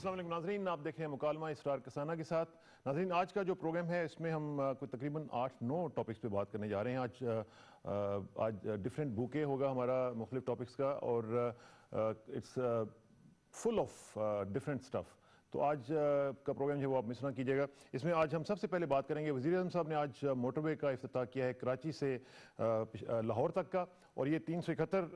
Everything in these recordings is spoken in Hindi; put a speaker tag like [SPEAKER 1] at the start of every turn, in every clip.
[SPEAKER 1] अस्सलाम वालेकुम नाज़रीन, आप देख रहे हैं मुकालमा इसरार कसाना के साथ। नाज़रीन, आज का जो प्रोग्राम है इसमें हम कोई तकरीबन 8-9 टॉपिक्स पे बात करने जा रहे हैं। आज डिफरेंट बुके होगा हमारा मुख्तलिफ टॉपिक्स का और it's full of different stuff. तो आज का प्रोग्राम जो है वो आप मिस ना कीजिएगा। इसमें आज हम सबसे पहले बात करेंगे, वज़ीर-ए-आज़म साहब ने आज मोटरवे का इफ्तिताह किया है कराची से लाहौर तक का, और ये 371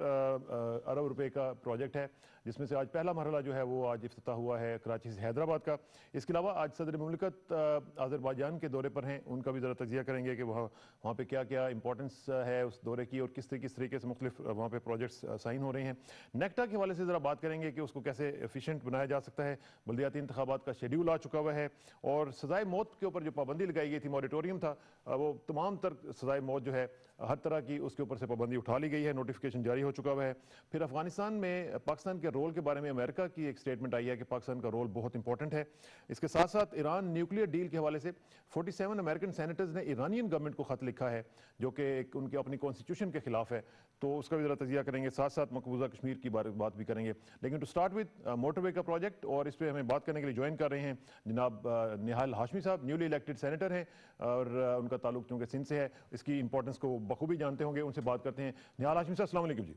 [SPEAKER 1] अरब रुपए का प्रोजेक्ट है, जिसमें से आज पहला मरहला जो है वो आज इफ्तिताह हुआ है कराची से हैदराबाद का। इसके अलावा आज सदर मुमलिकत अज़रबैजान के दौरे पर हैं, उनका भी ज़रा तजिया करेंगे कि वहाँ पे क्या क्या इंपॉर्टेंस है उस दौरे की और किस तरीके से मुख्तलिफ वहाँ पे प्रोजेक्ट्स साइन हो रहे हैं। नेक्टा के हवाले से ज़रा बात करेंगे कि उसको कैसे एफिशिएंट बनाया जा सकता है। बल्दियाती इंतखाबात का शेड्यूल आ चुका हुआ है और सजाए मौत के ऊपर जो पाबंदी लगाई गई थी, मॉरिटोरियम था, वो तमाम तर सजाए मौत जो है हर तरह की उसके ऊपर से पाबंदी उठा ली गई है, नोटिफिकेशन जारी हो चुका हुआ है। फिर अफगानिस्तान में पाकिस्तान के रोल के बारे में अमेरिका की एक स्टेटमेंट आई है कि पाकिस्तान का रोल बहुत इंपॉर्टेंट है। इसके साथ साथ ईरान न्यूक्लियर डील के हवाले से 47 अमेरिकन सेनेटर्स ने ईरानियन गवर्नमेंट को खत लिखा है जो कि उनके अपनी कॉन्स्टिट्यूशन के खिलाफ है, तो उसका भी जरा तजिया करेंगे। साथ साथ मकबूजा कश्मीर की बात भी करेंगे। लेकिन टू स्टार्ट विद मोटरवे का प्रोजेक्ट, और इस पर हमें बात करने के लिए ज्वाइन कर रहे हैं जनाब निहाल हाशमी साहब, न्यूली इलेक्टेड सेनेटर हैं और उनका ताल्लुक चूंकि सिंध से है, इसकी इंपॉर्टेंस को बखूबी जानते होंगे। उनसे बात करते हैं। निहाल हाशमी साहब, अस्सलाम वालेकुम जी।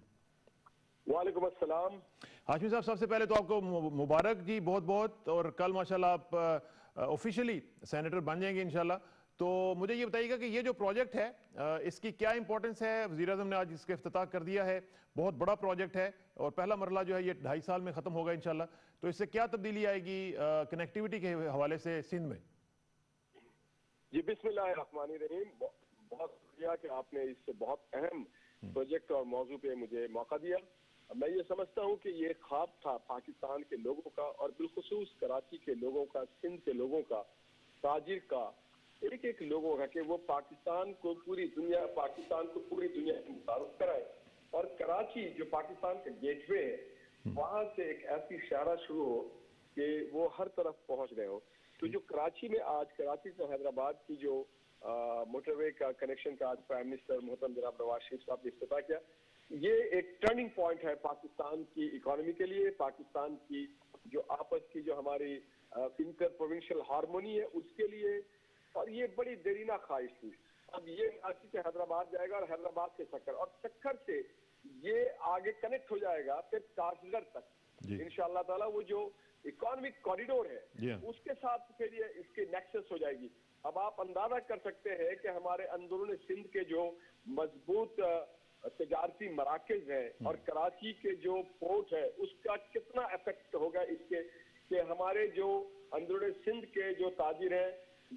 [SPEAKER 2] वालेकुम अस्सलाम।
[SPEAKER 1] हाशमी साहब, सबसे पहले तो आपको मुबारक जी, बहुत बहुत, और कल माशाल्लाह आप ऑफिशियली सेनेटर बन जाएंगे इंशाल्लाह। तो मुझे ये बताइएगा कि ये जो प्रोजेक्ट है इसकी क्या इंपॉर्टेंस है। वज़ीर-ए-आज़म ने आज इसका इफ्तिताह कर दिया है, बहुत बड़ा प्रोजेक्ट है और पहला मरहला जो है ये 2.5 साल में खत्म होगा इंशाल्लाह। तो इससे क्या तब्दीली आएगी कनेक्टिविटी के हवाले से सिंध में?
[SPEAKER 2] जी बिस्मिल्लाहिर्रहमानिर्रहीम, बहुत शुक्रिया कि आपने इस बहुत अहम प्रोजेक्ट और मौजू पे मुझे मौका दिया। मैं ये समझता हूँ कि ये ख्वाब था पाकिस्तान के लोगों का और बिलखुसूस कराची के लोगों का, सिंध के लोगों का, ताजिर का, एक एक लोगों का, कि वो पाकिस्तान को पूरी दुनिया में मुतारुफ कराए। और कराची जो पाकिस्तान का गेटवे है, वहां से एक ऐसी शायरा शुरू हो कि वो हर तरफ पहुंच रहे हो। तो जो कराची में आज कराची से हैदराबाद की जो मोटरवे का कनेक्शन का आज प्राइम मिनिस्टर मोहतरम जनाब नवाज शरीफ साहब ने इफ्तिताह किया, ये एक टर्निंग पॉइंट है पाकिस्तान की इकोनॉमी के लिए, पाकिस्तान की जो आपस की जो हमारी इंटर प्रोविंशियल हार्मोनी है उसके लिए। और ये बड़ी देरीना ख्वाहिश थी। अब ये कराची से हैदराबाद जाएगा और हैदराबाद से सक्कर, और सक्कर से ये आगे कनेक्ट हो जाएगा फिर ताजगढ़ तक इंशाअल्लाह ताला। वो जो इकोनॉमिक कॉरिडोर है उसके साथ फिर ये इसकी नेक्सस हो जाएगी। अब आप अंदाजा कर सकते हैं कि हमारे अंदरूनी सिंध के जो मजबूत तजारती मराकज हैं और कराची के जो पोर्ट है उसका कितना इफेक्ट होगा इसके, कि हमारे जो अंदरूनी सिंध के जो ताजिर हैं,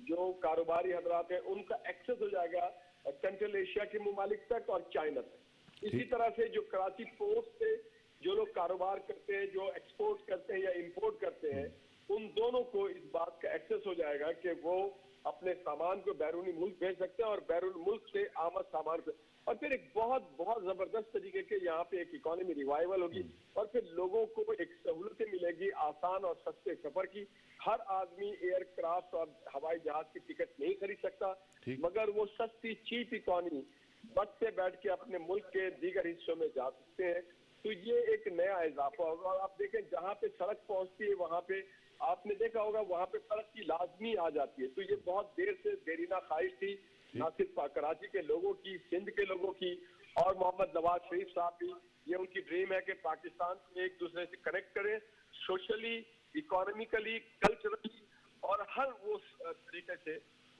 [SPEAKER 2] जो कारोबारी हजरात हैं, उनका एक्सेस हो जाएगा सेंट्रल एशिया के मुमालिक तक और चाइना तक। इसी तरह से जो कराची पोर्ट से जो लोग कारोबार करते हैं, जो एक्सपोर्ट करते हैं या इंपोर्ट करते हैं, उन दोनों को इस बात का एक्सेस हो जाएगा कि वो अपने सामान को बैरूनी मुल्क भेज सकते हैं और बैरून मुल्क से आमद सामान से, और फिर एक बहुत बहुत जबरदस्त तरीके के यहाँ पे एक इकोनॉमी रिवाइवल होगी और फिर लोगों को एक सहूलतें मिलेगी आसान और सस्ते सफर की। हर आदमी एयरक्राफ्ट और हवाई जहाज की टिकट नहीं खरीद सकता, मगर वो सस्ती चीप इकोनॉमी बस से बैठ के अपने मुल्क के दीगर हिस्सों में जा सकते हैं। तो ये एक नया इजाफा होगा। और आप देखें जहाँ पे सड़क पहुंचती है वहां पे आपने देखा होगा वहां पे सड़क की लाजमी आ जाती है। तो ये बहुत देर से देरीना ख्वाहिश थी, ना सिर्फ कराची के लोगों की, सिंध के लोगों की, और मोहम्मद नवाज शरीफ साहब भी, ये उनकी ड्रीम है कि पाकिस्तान को एक दूसरे से कनेक्ट करें, सोशली, इकोनॉमिकली, कल्चरली और हर वो तरीके से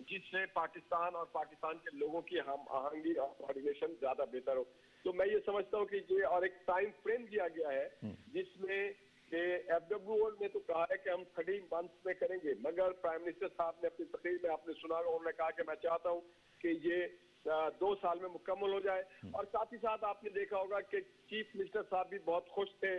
[SPEAKER 2] जिससे पाकिस्तान और पाकिस्तान के लोगों की हम आहंगी और कोऑर्डिनेशन ज्यादा बेहतर हो। तो मैं ये समझता हूँ कि ये और एक टाइम फ्रेम दिया गया है जिसमें FWO ने तो कहा है कि हम 30 मंथ्स में करेंगे, मगर प्राइम मिनिस्टर साहब ने अपनी तकरीर में आपने सुना, उन्होंने कहा कि मैं चाहता हूँ कि ये 2 साल में मुकम्मल हो जाए। और साथ ही साथ आपने देखा होगा कि चीफ मिनिस्टर साहब भी बहुत खुश थे,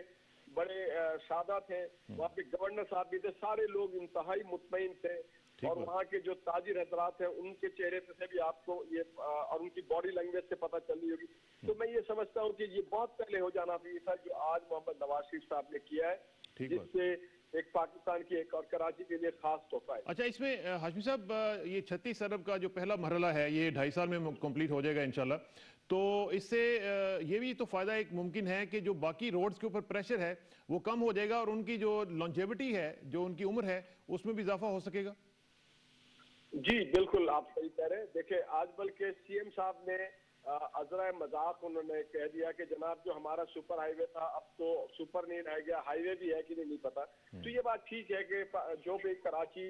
[SPEAKER 2] बड़े शादा थे, वहाँ पे गवर्नर साहब भी थे, सारे लोग इंतहाई मुतमईन थे। और वहाँ के जो ताजिर हजरात हैं उनके चेहरे पे से भी आपको ये और उनकी बॉडी लैंग्वेज से पता चल रही होगी। तो मैं ये समझता हूँ कि ये बहुत पहले हो जाना चाहिए था जो आज मोहम्मद नवाज शरीफ साहब ने किया है, जिससे एक पाकिस्तान की एक और कराची के लिए खास तोहफा है।
[SPEAKER 1] अच्छा, इसमें हाशमी साहब ये 36 अरब का जो पहला मरहला है ये 2.5 साल में कंप्लीट हो जाएगा इंशाल्लाह। तो इससे ये भी तो फायदा एक मुमकिन है कि जो बाकी रोड्स के ऊपर प्रेशर है वो कम हो जाएगा और उनकी जो लॉन्जेविटी है, जो उनकी उम्र है, उसमें भी इजाफा हो सकेगा।
[SPEAKER 2] जी बिल्कुल, आप सही कह रहे हैं। देखिए, आज बल्कि सीएम साहब ने अजरा मजाक उन्होंने कह दिया कि जनाब जो हमारा सुपर हाईवे था अब तो सुपर नहीं रह गया, हाईवे भी है कि नहीं पता। तो ये बात ठीक है कि जो भी कराची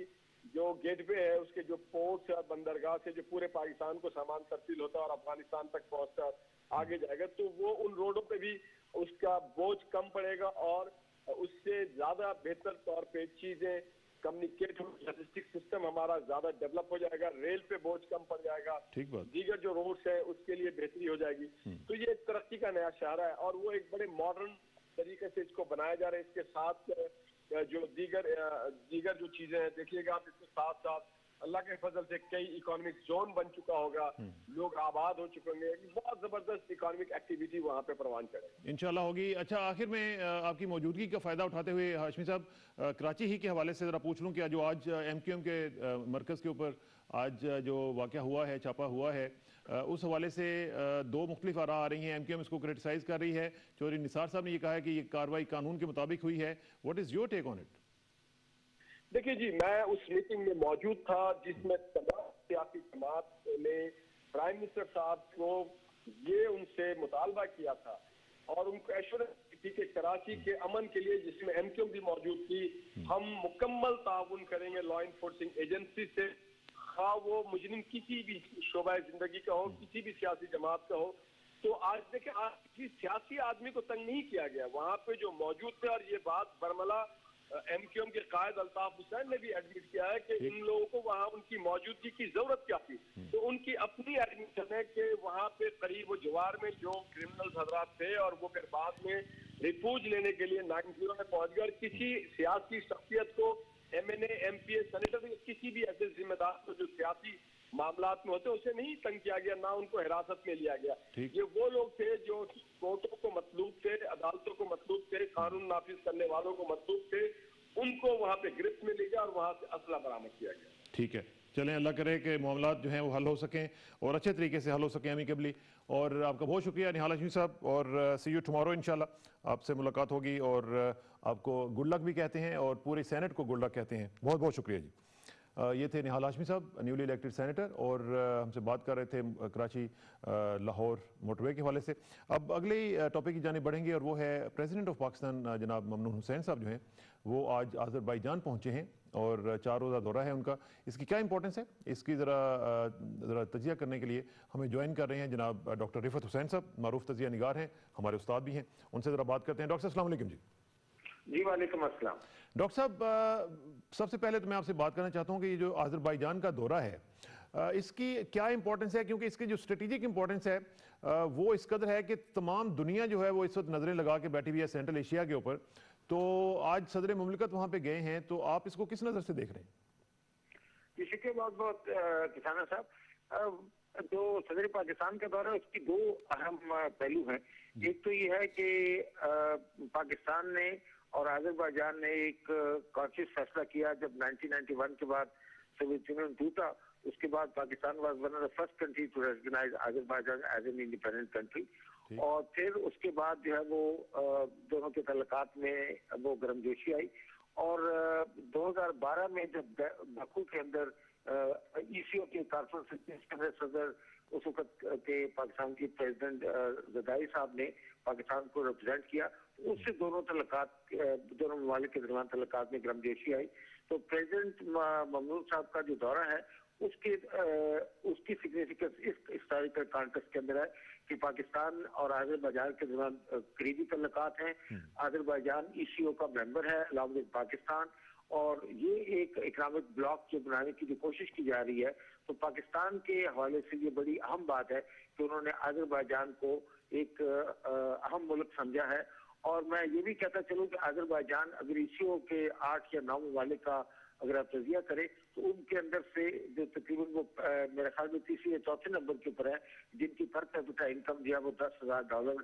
[SPEAKER 2] जो गेटवे है उसके जो पोर्ट और बंदरगाह से जो पूरे पाकिस्तान को सामान तब्दील होता है और अफगानिस्तान तक पहुंचता आगे जाएगा, तो वो उन रोडों पे भी उसका बोझ कम पड़ेगा और उससे ज्यादा बेहतर तौर पे चीजें कम्युनिकेट, लॉजिस्टिक सिस्टम हमारा ज्यादा डेवलप हो जाएगा, रेल पे बोझ कम पड़ जाएगा,
[SPEAKER 1] ठीक बात।
[SPEAKER 2] दीगर जो रोड्स है उसके लिए बेहतरी हो जाएगी। तो ये एक तरक्की का नया इशारा है और वो एक बड़े मॉडर्न तरीके से इसको बनाया जा रहा है। इसके साथ जो दीगर जो चीजें हैं, देखिएगा आप, इसके साथ साथ अल्लाह के फजल से कई इकोनॉमिक जोन बन चुका होगा, लोग आबाद हो चुके होंगे, बहुत जबरदस्त इकोनॉमिक एक्टिविटी वहाँ पे परवान चढ़े
[SPEAKER 1] इंशाल्लाह होगी। अच्छा, आखिर में आपकी मौजूदगी का फायदा उठाते हुए हाशमी साहब, कराची ही के हवाले से जरा पूछ लूं कि जो आज एमक्यूएम के मरकज के ऊपर आज जो वाकया हुआ है, छापा हुआ है, उस हवाले से दो मुख्तलिफ आरा आ रही हैं। एमक्यूएम इसको क्रिटिसाइज कर रही है, चौधरी निसार साहब ने ये कहा है कि ये कार्रवाई कानून के मुताबिक हुई है। What is your take on it?
[SPEAKER 2] देखिए जी, मैं उस मीटिंग में मौजूद था जिसमें तमाम सियासी जमात ने प्राइम मिनिस्टर साहब को ये उनसे मुतालबा किया था और उनको एश्योरेंस थी कि कराची के अमन के लिए, जिसमें एमक्यूएम भी मौजूद थी, हम मुकम्मल ताउन करेंगे लॉ इन्फोर्सिंग एजेंसी से, खा वो मुजरिम किसी भी शोबा जिंदगी का हो, किसी भी सियासी जमात का हो। तो आज देखिए, आज किसी सियासी आदमी को तंग नहीं किया गया, वहां पे जो मौजूद थे। और ये बात बरमला एमक्यूएम के कायद अल्ताफ हुसैन ने भी एडमिट किया है कि इन लोगों को वहां उनकी मौजूदगी की जरूरत क्या थी। तो उनकी अपनी एडमिशन है कि वहां पे करीब जवार में जो क्रिमिनल हजरात थे और वो फिर बाद में रिफूज लेने के लिए 90 में पहुंच गए और किसी सियासी शख्सियत को, एमएनए, एमपीए, सेनेटर, किसी भी ऐसे जिम्मेदार को जो सियासी मामलात में होते उसे नहीं तंग किया गया, ना उनको हिरासत में लिया गया। ये वो लोग थे जो कोर्टों को मतलूब थे, अदालतों को मतलूब थे, कानून नाफिज करने वालों को मतलूब थे, उनको वहां पे गिरफ्त में लिया गया और वहां से असला बरामद किया गया।
[SPEAKER 1] ठीक है, चलें, अल्लाह करे कि मामला जो हैं वो हल हो सकें और अच्छे तरीके से हल हो सकें अमीकेबली। और आपका बहुत शुक्रिया निहाल हाशमी साहब, और सी यू टुमारो इंशाल्लाह आपसे मुलाकात होगी। और आपको गुड लक भी कहते हैं और पूरे सेनेट को गुड लक कहते हैं। बहुत बहुत शुक्रिया जी। ये थे निहाल हाशमी साहब, न्यूली इलेक्टेड सेनेटर, और हमसे बात कर रहे थे कराची लाहौर मोटरवे के हवाले से। अब अगले टॉपिक की जानिब बढ़ेंगे और वो है प्रेसिडेंट ऑफ पाकिस्तान जनाब ममनून हुसैन साहब जो हैं वो आज अज़रबैजान पहुँचे हैं और 4 रोज़ा दौरा है उनका। इसकी क्या इंपॉर्टेंस है, इसकी ज़रा तजिया करने के लिए हमें ज्वाइन कर रहे हैं जनाब डॉक्टर रिफत हुसैन साहब, मारूफ तजिया निगार हैं, हमारे उस्ताद भी हैं। उनसे ज़रा बात करते हैं। डॉक्टर साहब अस्सलाम वालेकुम जी।
[SPEAKER 2] जी वालेकुम अस्सलाम।
[SPEAKER 1] डॉक्टर साहब, सबसे पहले तो मैं आपसे बात करना चाहता हूँ कि ये जो अज़रबैजान का दौरा है, इसकी क्या इंपॉर्टेंस है, क्योंकि इसकी जो स्ट्रेटेजिक इंपॉर्टेंस है वो इस कदर है कि तमाम दुनिया जो है वो इस वक्त नज़रें लगा के बैठी हुई है सेंट्रल एशिया के ऊपर। तो आज सदर मुमलिकत वहाँ पे गए हैं, तो आप इसको किस नज़र से देख रहे हैं?
[SPEAKER 3] शुक्रिया बहुत बहुत किसाना साहब। जो सदर पाकिस्तान का दौरा है उसकी दो अहम पहलू हैं। एक तो ये है कि पाकिस्तान ने और अज़रबैजान ने एक कॉन्शियस फैसला किया जब 1991 के बाद सोवियत यूनियन टूटा, उसके बाद Pakistan was one of the first country to recognise Azerbaijan as an independent country. और फिर उसके बाद जो है वो दोनों के तल्लुकात में वो गर्मजोशी आई। और 2012 में जब बाकू के अंदर ईसीओ के कॉन्फ्रेंस सदर उस वक्त के पाकिस्तान के प्रेसिडेंट ज़रदारी साहब ने पाकिस्तान को रिप्रेजेंट किया, तो उससे दोनों ममालिक के दरमियान तल्लुकात में गर्मजोशी आई। तो प्रेसिडेंट ममनून साहब का जो दौरा है उसकी सिग्निफिकेंस इस हिस्टोरिकल कॉन्टेक्स्ट के अंदर है कि पाकिस्तान और अज़रबैजान के दरमियान करीबी तल्लुकात हैं। अज़रबैजान ईसीओ का मेंबर है अलॉन्ग विद पाकिस्तान, और ये एक इकोनॉमिक ब्लॉक जो बनाने की जो कोशिश की जा रही है, तो पाकिस्तान के हवाले से ये बड़ी अहम बात है कि उन्होंने अज़रबैजान को एक अहम मुल्क समझा है। और मैं ये भी कहता चलूँ कि अज़रबैजान अगर ईसीओ के 8 या 9 ममालिक का अगर आप तजिया करें तो उनके अंदर से जो तकरीबन वो मेरे ख्याल में तीसरे या चौथे नंबर के ऊपर है, जिनकी पर कैपिटा इनकम जो है वो $10,000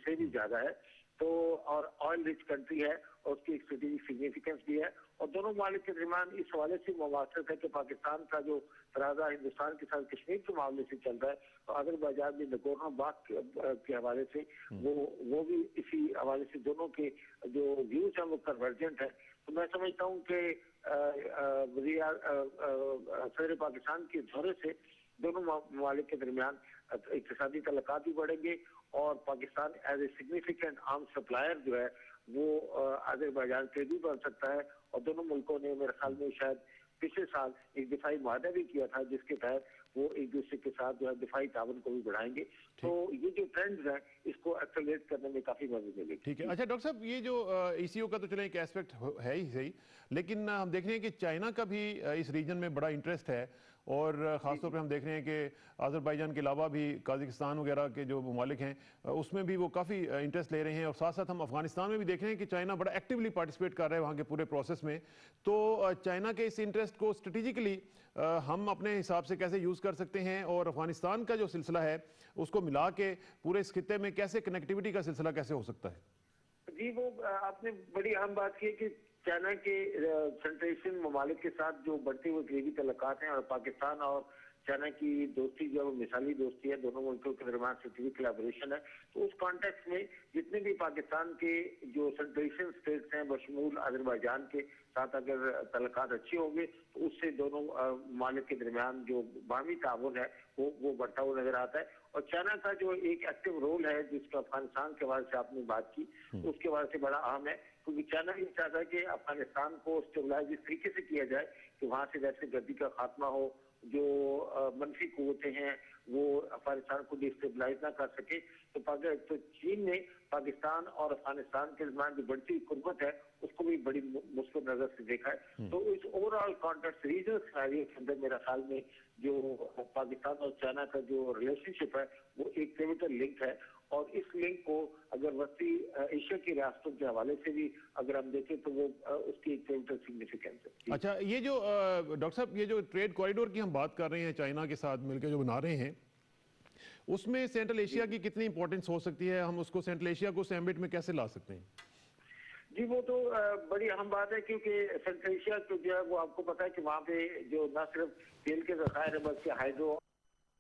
[SPEAKER 3] से भी ज्यादा है। तो और ऑयल रिच कंट्री है और उसकी एक स्ट्रेटेजिक सिग्निफिकेंस भी है। और दोनों ममालिक के दरमियान इस हवाले से मुवाफकत है कि पाकिस्तान का जो तराजा हिंदुस्तान के साथ कश्मीर के मामले से चल रहा है, तो अजरबैजान में नगोर्नो बाग के हवाले से वो भी इसी हवाले से दोनों के जो व्यूज हैं वो कन्वर्जेंट है। तो मैं समझता हूँ कि सदर पाकिस्तान के दौरे से दोनों ममालिक के दरमियान इक़्तिसादी तल्लुकात भी बढ़ेंगे और Pakistan as a significant arm supplier जो है वो अजरबैजान के भी बन सकता है। और दोनों मुल्कों ने मेरे ख्याल में शायद पिछले साल एक दिफाई मुआहदा भी किया था जिसके तहत वो एक दूसरे के साथ जो है दिफाई ताउन को भी बढ़ाएंगे। तो ये जो ट्रेंड्स हैं इसको एक्सेलरेट करने में काफी मदद मिलेगी।
[SPEAKER 1] ठीक है। अच्छा डॉक्टर साहब, ये जो ईसीओ का तो चले एक एस्पेक्ट है ही सही, लेकिन हम देख रहे हैं कि चाइना का भी इस रीजन में बड़ा इंटरेस्ट है और ख़ासतौर पे हम देख रहे हैं कि अज़रबैजान के अलावा भी कजाकिस्तान वगैरह के जो ममालिक हैं उसमें भी वो काफ़ी इंटरेस्ट ले रहे हैं। और साथ साथ हम अफगानिस्तान में भी देख रहे हैं कि चाइना बड़ा एक्टिवली पार्टिसिपेट कर रहा है वहाँ के पूरे प्रोसेस में। तो चाइना के इस इंटरेस्ट को स्ट्रेटिजिकली हम अपने हिसाब से कैसे यूज़ कर सकते हैं और अफगानिस्तान का जो सिलसिला है उसको मिला के पूरे इस खित्ते में कैसे कनेक्टिविटी का सिलसिला कैसे हो सकता है?
[SPEAKER 3] जी, वो आपने बड़ी अहम बात की कि चाइना के सेंट्रेशन ममालिक के साथ जो बढ़ते हुए करीबी तल्लुकात हैं और पाकिस्तान और चाइना की दोस्ती जो मिसाली दोस्ती है, दोनों मुल्कों के दरमियान स्ट्रेटेजिक कोलैबोरेशन है। तो उस कॉन्टेक्स्ट में जितने भी पाकिस्तान के जो सेंट्रेशन स्टेट्स हैं बशमूल अजरबैजान के साथ अगर तल्लुकात अच्छे होंगे तो उससे दोनों ममालिक के दरमियान जो बाहमी ताउन है वो बढ़ता हुआ नजर आता है। और चाइना का जो एक एक्टिव रोल है जिसका अफगानिस्तान के बारे से आपने बात की उसके बारे से बड़ा अहम है, क्योंकि चाइना ये चाहता है कि अफगानिस्तान को स्टेबलाइज इस तरीके से किया जाए कि वहां से दहशत गर्दी का खात्मा हो, जो मनफी कुव्वतें हैं वो अफगानिस्तान को डिस्टेबलाइज ना कर सके। तो चीन ने पाकिस्तान और अफगानिस्तान के दरमियान जो बढ़ती कुर्बत है उसको भी बड़ी मुस्बत नजर से देखा है। तो इस ओवरऑल कॉन्टेक्स्ट रीजनल सिनेरियो के अंदर मेरा ख्याल में जो पाकिस्तान और चाइना का जो रिलेशनशिप है वो एक पिवटल लिंक है। और इस लिंक को अगर वस्ती एशिया की रियासतों के हवाले से भी अगर हम देखें तो वो उसकी एक पिवटल सिग्निफिकेंस है।
[SPEAKER 1] अच्छा, ये जो डॉक्टर साहब ये जो ट्रेड कॉरिडोर की हम बात कर रहे हैं चाइना के साथ मिलकर जो बना रहे हैं उसमें सेंट्रल एशिया की कितनी इंपॉर्टेंस हो सकती है? हम उसको सेंट्रल एशिया को उस एम्बिट में कैसे ला सकते हैं?
[SPEAKER 3] जी, वो तो बड़ी अहम बात है क्योंकि सेंट्रल एशिया तो जो है वो आपको पता है कि वहाँ पे जो न सिर्फ तेल के ज़खायर है बल्कि हाइड्रो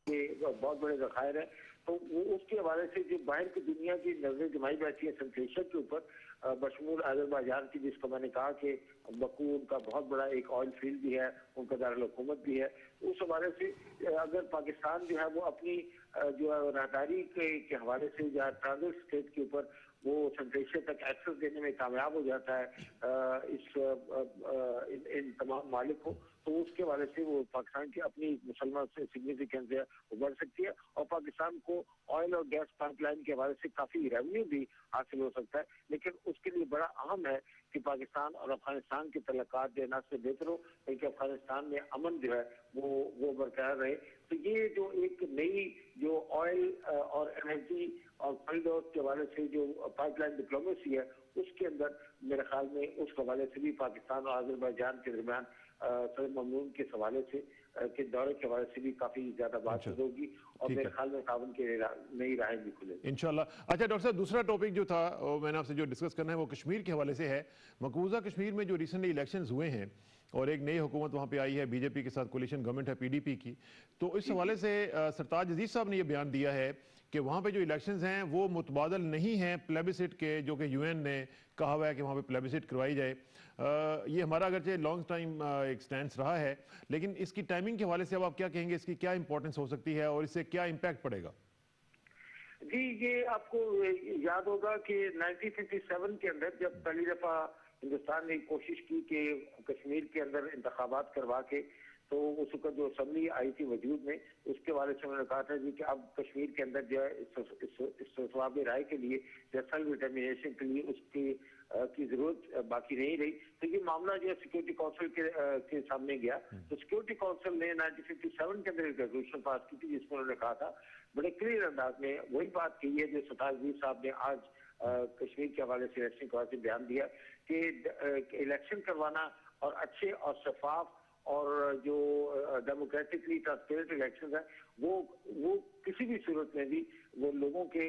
[SPEAKER 3] के बहुत बड़े ज़खायर है। तो वो उसके हवाले से जो बाहर की दुनिया की नजरें जमाई बैठी है सेंट्रल एशिया के ऊपर बशमूल अजरबैजान की, जिसको मैंने कहा कि बकू उनका बहुत बड़ा एक ऑयल फील्ड भी है, उनका दारुल हुकूमत भी है। उस हवाले से अगर पाकिस्तान जो है वो अपनी जो है राहदारी के हवाले से जो है ट्रांजिट स्टेट के ऊपर वो सेंट्रल एशिया तक एक्सेस देने में कामयाब हो जाता है इन तमाम मालिक को, तो उसके हवाले से वो पाकिस्तान की अपनी मुसलमान से सिग्निफिकेंस है वो बढ़ सकती है। और पाकिस्तान को ऑयल और गैस पाइपलाइन के हवाले से काफी रेवेन्यू भी हासिल हो सकता है। लेकिन उसके लिए बड़ा अहम है कि पाकिस्तान और अफगानिस्तान के तल्लुकात जो ना से बेहतर हो, बल्कि अफगानिस्तान में अमन जो है वो बरकरार रहे। तो ये जो एक नई जो ऑयल और एनर्जी और कॉरिडोर के हवाले से जो पाइपलाइन डिप्लोमेसी है उसके अंदर मेरे ख्याल में उस हवाले से भी पाकिस्तान और अजरबैजान के दरमियान सदर ममनून के हवाले से के दौरे के हवाले से भी काफी ज्यादा बातचीत होगी और मेरे ख्याल में ताउन के नई राहें भी खुलेगी
[SPEAKER 1] इंशाल्लाह। अच्छा डॉक्टर साहब, दूसरा टॉपिक जो था मैंने आपसे जो डिस्कस करना है वो कश्मीर के हवाले से है। मकबूजा कश्मीर में जो रिसेंटली इलेक्शंस हुए हैं और एक नई हुकूमत वहाँ पे आई है, बीजेपी के साथ कोलिशन गवर्नमेंट है पीडीपी की, तो इस हवाले से सरताज अजीज साहब ने ये बयान दिया है कि वहाँ पे जो इलेक्शंस हैं वो मुतबादल नहीं हैं प्लेबिसिट के, जो कि यूएन ने कहा हुआ है कि वहाँ पे प्लेबिसिट करवाई जाए। ये हमारा अगरचे लॉन्ग टाइम एक स्टैंड रहा है, लेकिन इसकी टाइमिंग के हवाले से अब आप क्या कहेंगे, इसकी क्या इंपॉर्टेंस हो सकती है और इससे क्या इम्पैक्ट पड़ेगा?
[SPEAKER 3] जी, ये आपको याद होगा कि 1957 के अंदर जब पहली दफा हिंदुस्तान ने कोशिश की कि कश्मीर के अंदर इंतखाबात करवा के, तो उस वक्त जो असम्बली आई थी वजूद में, उसके बारे में उन्होंने कहा था जी कि अब कश्मीर के अंदर जो है इस जवाब राय के लिए या सेल्फ डिटर्मिनेशन के लिए उसकी की जरूरत बाकी नहीं रही। तो ये मामला जो है सिक्योरिटी काउंसिल के सामने गया। तो सिक्योरिटी काउंसिल ने 1957 के अंदर एक रेजोल्यूशन पास की थी जिसमें उन्होंने कहा था बड़े क्लियर अंदाज में वही बात की है जो सरताज साहब ने आज कश्मीर के हवाले से इलेक्शन के हवाले से बयान दिया कि इलेक्शन करवाना और अच्छे और शफाफ और जो डेमोक्रेटिकली ट्रांसपेरेंट इलेक्शंस है वो किसी भी सूरत में भी वो लोगों के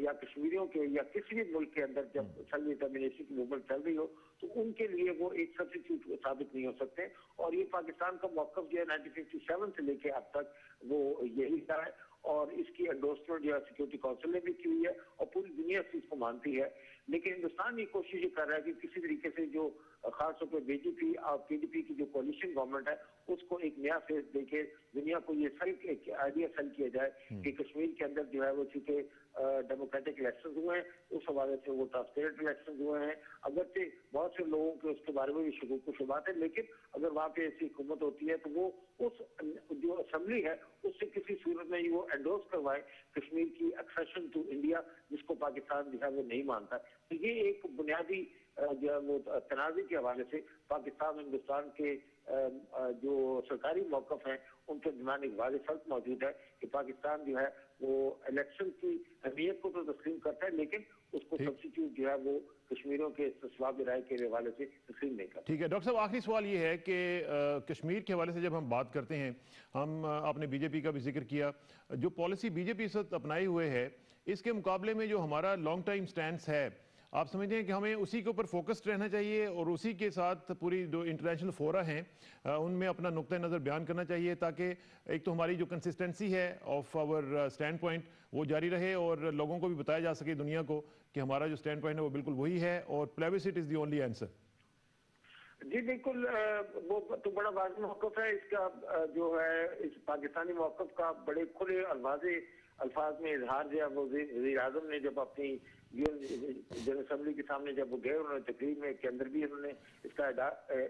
[SPEAKER 3] या कश्मीरियों के या किसी भी मुल्क के अंदर जब सेल्फ डिटर्मिनेशन की मूवमेंट चल रही हो तो उनके लिए वो एक सब्स्टिट्यूट साबित नहीं हो सकते। और ये पाकिस्तान का मौकफ जो है 1957 से लेके अब तक वो यही रहा है और इसकी एंडोर्समेंट जो है सिक्योरिटी काउंसिल ने भी की हुई है और पूरी दुनिया से इसको मानती है। लेकिन हिंदुस्तान ये कोशिश कर रहा है कि किसी तरीके से जो खासतौर पर बीजेपी और पीडीपी की जो कोalition गवर्नमेंट है उसको एक नया फेस देके दुनिया को ये एक आइडिया सेल किया जाए कि कश्मीर के अंदर जो है वो चूंकि डेमोक्रेटिक इलेक्शन हुए हैं उस हवाले से वो ट्रांसपेरेंट इलेक्शन हुए हैं। अगरचे बहुत से लोगों के उसके बारे में भी शुबहत है, लेकिन अगर वहाँ पे ऐसी हुकूमत होती है तो वो उस जो असेंबली है उससे किसी सूरत में वो एंडोर्स करवाए कश्मीर की एक्सेशन टू इंडिया, जिसको पाकिस्तान जो है वो नहीं मानता। तो ये एक बुनियादी जो है वो तनाज़े के हवाले से पाकिस्तान और हिंदुस्तान के जो सरकारी मौक़िफ़ हैं उनके दरमियान एक वाज़ेह फ़र्क मौजूद है कि पाकिस्तान जो है वो इलेक्शन की अहमियत को तो तस्लीम करता है लेकिन उसको सब्स्टिट्यूट जो है वो कश्मीरियों के सवाब राय के हवाले से तस्लीम नहीं करता।
[SPEAKER 1] ठीक है डॉक्टर साहब, आखिरी सवाल ये है कि कश्मीर के हवाले से जब हम बात करते हैं, हम आपने बीजेपी का भी जिक्र किया, जो पॉलिसी बीजेपी इस वक्त अपनाए हुए है इसके मुकाबले में जो हमारा लॉन्ग टाइम स्टैंड है, आप समझते हैं कि हमें उसी के ऊपर फोकस्ड रहना चाहिए और उसी के साथ पूरी जो इंटरनेशनल फोरा हैं उनमें अपना नुक्ता नज़र बयान करना चाहिए ताकि एक तो हमारी जो कंसिस्टेंसी है ऑफ आवर स्टैंड पॉइंट वो जारी रहे और लोगों को भी बताया जा सके दुनिया को कि हमारा जो स्टैंड पॉइंट है वो बिल्कुल वही है और plebiscite is the only answer.
[SPEAKER 3] जी बिल्कुल, वो तो बड़ा वाज़ेह मौक़िफ़ है इसका जो है इस पाकिस्तानी मौक़िफ़ का बड़े खुले अल्फाज में इजहार जो है वो वज़ीर आज़म ने जब अपनी जनरल असेंबली के सामने जब वो गए उन्होंने तकरीर में के अंदर भी उन्होंने इसका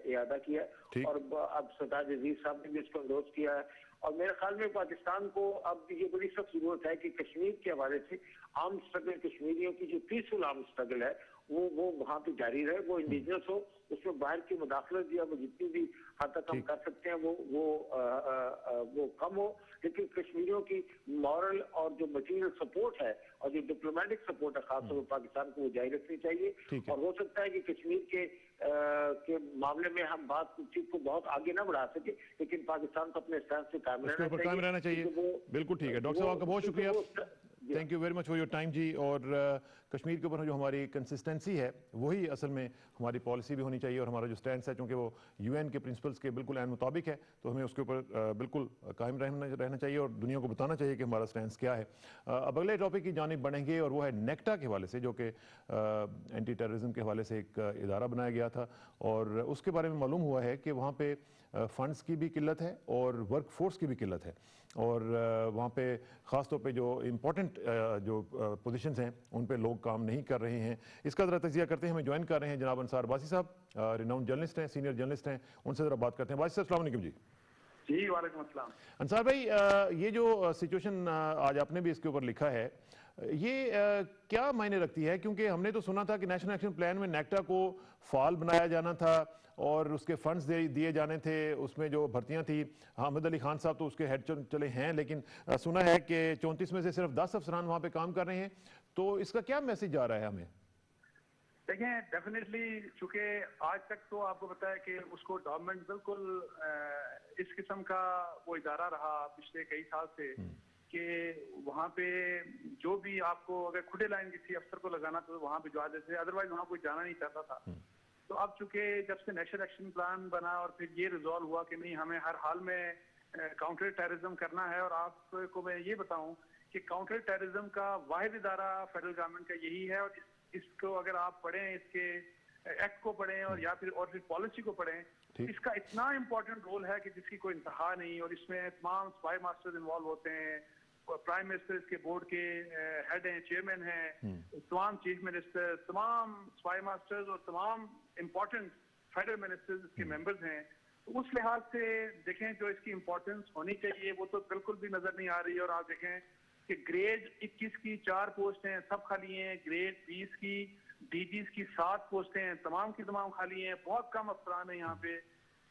[SPEAKER 3] इयादा किया और अब सरताज अजीज साहब ने भी इसको एंडोर्स किया है। और मेरे ख्याल में पाकिस्तान को अब ये बड़ी सख्त जरूरत है कि कश्मीर के हवाले से आर्म स्ट्रगल, कश्मीरियों की जो पीसफुल आर्म स्ट्रगल है वो वहाँ पे जारी रहे, वो इंडिजिनस हो, उसमें बाहर की मुदाखलत जो है वो जितनी भी हद तक हम कर सकते हैं वो कम हो, लेकिन कश्मीरियों की मॉरल और जो मटीरियल सपोर्ट है और जो डिप्लोमेटिक सपोर्ट है खासतौर पर पाकिस्तान को वो जारी रखनी चाहिए। और हो सकता है कि कश्मीर के मामले में हम बात चीज को बहुत आगे ना बढ़ा सके, लेकिन पाकिस्तान को अपने स्टैंड से कायम रहना चाहिए।
[SPEAKER 1] बिल्कुल ठीक है डॉक्टर साहब, आपका बहुत शुक्रिया, thank you very much for your time जी। और कश्मीर के ऊपर जो हमारी कंसिस्टेंसी है वही असल में हमारी पॉलिसी भी होनी चाहिए और हमारा जो स्टैंड है चूँकि वो यूएन के प्रिंसिपल्स के बिल्कुल ऐन मुताबिक है तो हमें उसके ऊपर बिल्कुल कायम रहना चाहिए और दुनिया को बताना चाहिए कि हमारा स्टैंड क्या है। अब अगले टॉपिक की जानिब बढ़ेंगे और वो है नेक्टा के हवाले से, जो कि एंटी टेररिज्म के हवाले से एक इदारा बनाया गया था और उसके बारे में मालूम हुआ है कि वहाँ पे फंड्स की भी किल्लत है और वर्क फोर्स की भी किल्लत है और वहाँ पे ख़ास तौर पे जो इम्पोर्टेंट जो पोजीशंस हैं उन पे लोग काम नहीं कर रहे हैं। इसका ज़रा तजिया करते हैं, हमें ज्वाइन कर रहे हैं जनाब अंसार बासी साहब, रिनाउंड जर्नलिस्ट हैं, सीनियर जर्नलिस्ट हैं, उनसे ज़रा बात करते हैं। बासी साहब अस्सलाम वालेकुम जी।
[SPEAKER 3] जी वालेकुम अस्सलाम।
[SPEAKER 1] अंसार भाई, ये जो सिचुएशन आज आपने भी इसके ऊपर लिखा है ये क्या मायने रखती है, क्योंकि हमने तो सुना था कि नेशनल एक्शन प्लान में नेक्टा को फाल बनाया जाना था और उसके फंड्स दिए जाने थे, उसमें जो भर्तियां थी, हामिद अली खान साहब तो उसके हेड चले हैं, लेकिन सुना है कि 34 में से सिर्फ 10 अफसरान वहां पे काम कर रहे हैं, तो इसका क्या मैसेज जा रहा है हमें?
[SPEAKER 4] देखें, डेफिनेटली चूंकि आज तक तो आपको पता है कि उसको गवर्नमेंट बिल्कुल इस किस्म का वो इदारा रहा पिछले कई साल से कि वहाँ पे जो भी आपको अगर खुदे लाइन किसी अफसर को लगाना तो वहाँ भिजवा देते, अदरवाइज वहाँ कोई जाना नहीं चाहता था। तो अब चूंकि जब से नेशनल एक्शन प्लान बना और फिर ये रिजॉल्व हुआ कि नहीं हमें हर हाल में काउंटर टेररिज्म करना है, और आपको मैं ये बताऊं कि काउंटर टेररिज्म का वाहिद इदारा फेडरल गवर्नमेंट का यही है, और इसको अगर आप पढ़ें, इसके एक्ट को पढ़ें और या फिर पॉलिसी को पढ़ें, इसका इतना इम्पोर्टेंट रोल है कि जिसकी कोई इंतहा नहीं, और इसमें तमाम स्पाई मास्टर्स इन्वॉल्व होते हैं, प्राइम मिनिस्टर इसके बोर्ड के हेड हैं, चेयरमैन हैं, तमाम चीफ मिनिस्टर, तमाम स्पाई मास्टर्स और तमाम इम्पोर्टेंट फेडरल मिनिस्टर्स इसके मेंबर्स हैं। तो उस लिहाज से देखें जो इसकी इम्पोर्टेंस होनी चाहिए वो तो बिल्कुल भी नजर नहीं आ रही है। और आप देखें कि ग्रेड 21 की 4 पोस्ट हैं, सब खाली हैं, ग्रेड 20 की डीजीज की 7 पोस्टें हैं, तमाम की तमाम खाली हैं, बहुत कम अफसरान है यहाँ पे।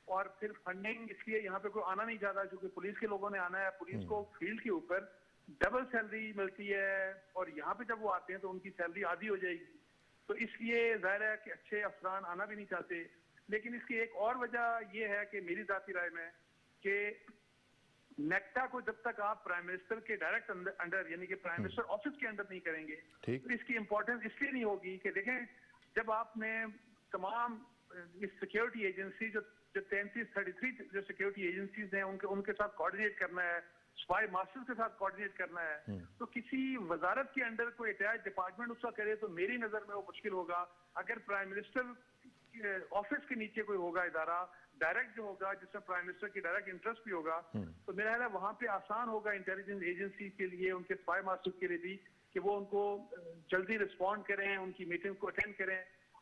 [SPEAKER 4] और फिर फंडिंग इसलिए यहाँ पे कोई आना नहीं चाहता क्योंकि पुलिस के लोगों ने आना है, पुलिस को फील्ड के ऊपर डबल सैलरी मिलती है, और यहाँ पे जब वो आते हैं तो उनकी सैलरी आधी हो जाएगी। तो इसलिए जाहिर है कि अच्छे अफसरान आना भी नहीं चाहते। लेकिन इसकी एक और वजह यह है कि मेरी जाती राय में कि नेक्टा को जब तक आप प्राइम मिनिस्टर के डायरेक्ट अंडर यानी कि प्राइम मिनिस्टर ऑफिस के अंडर नहीं करेंगे तो इसकी इंपॉर्टेंस इसलिए नहीं होगी कि देखें जब आपने तमाम इस सिक्योरिटी एजेंसी जो 33 जो सिक्योरिटी एजेंसीज हैं उनके साथ कोऑर्डिनेट करना है, स्पाई मास्टर्स के साथ कोऑर्डिनेट करना है, तो किसी वजारत के अंडर कोई अटैच डिपार्टमेंट उसका करे तो मेरी नजर में वो मुश्किल होगा। अगर प्राइम मिनिस्टर ऑफिस के नीचे कोई होगा इदारा डायरेक्ट जो होगा जिसमें प्राइम मिनिस्टर की डायरेक्ट इंटरेस्ट भी होगा, तो मेरा ख्याल है वहां पे आसान होगा इंटेलिजेंस एजेंसी के लिए, उनके स्पाई मास्टर्स के लिए भी कि वो उनको जल्दी रिस्पॉन्ड करें, उनकी मीटिंग को अटेंड करें।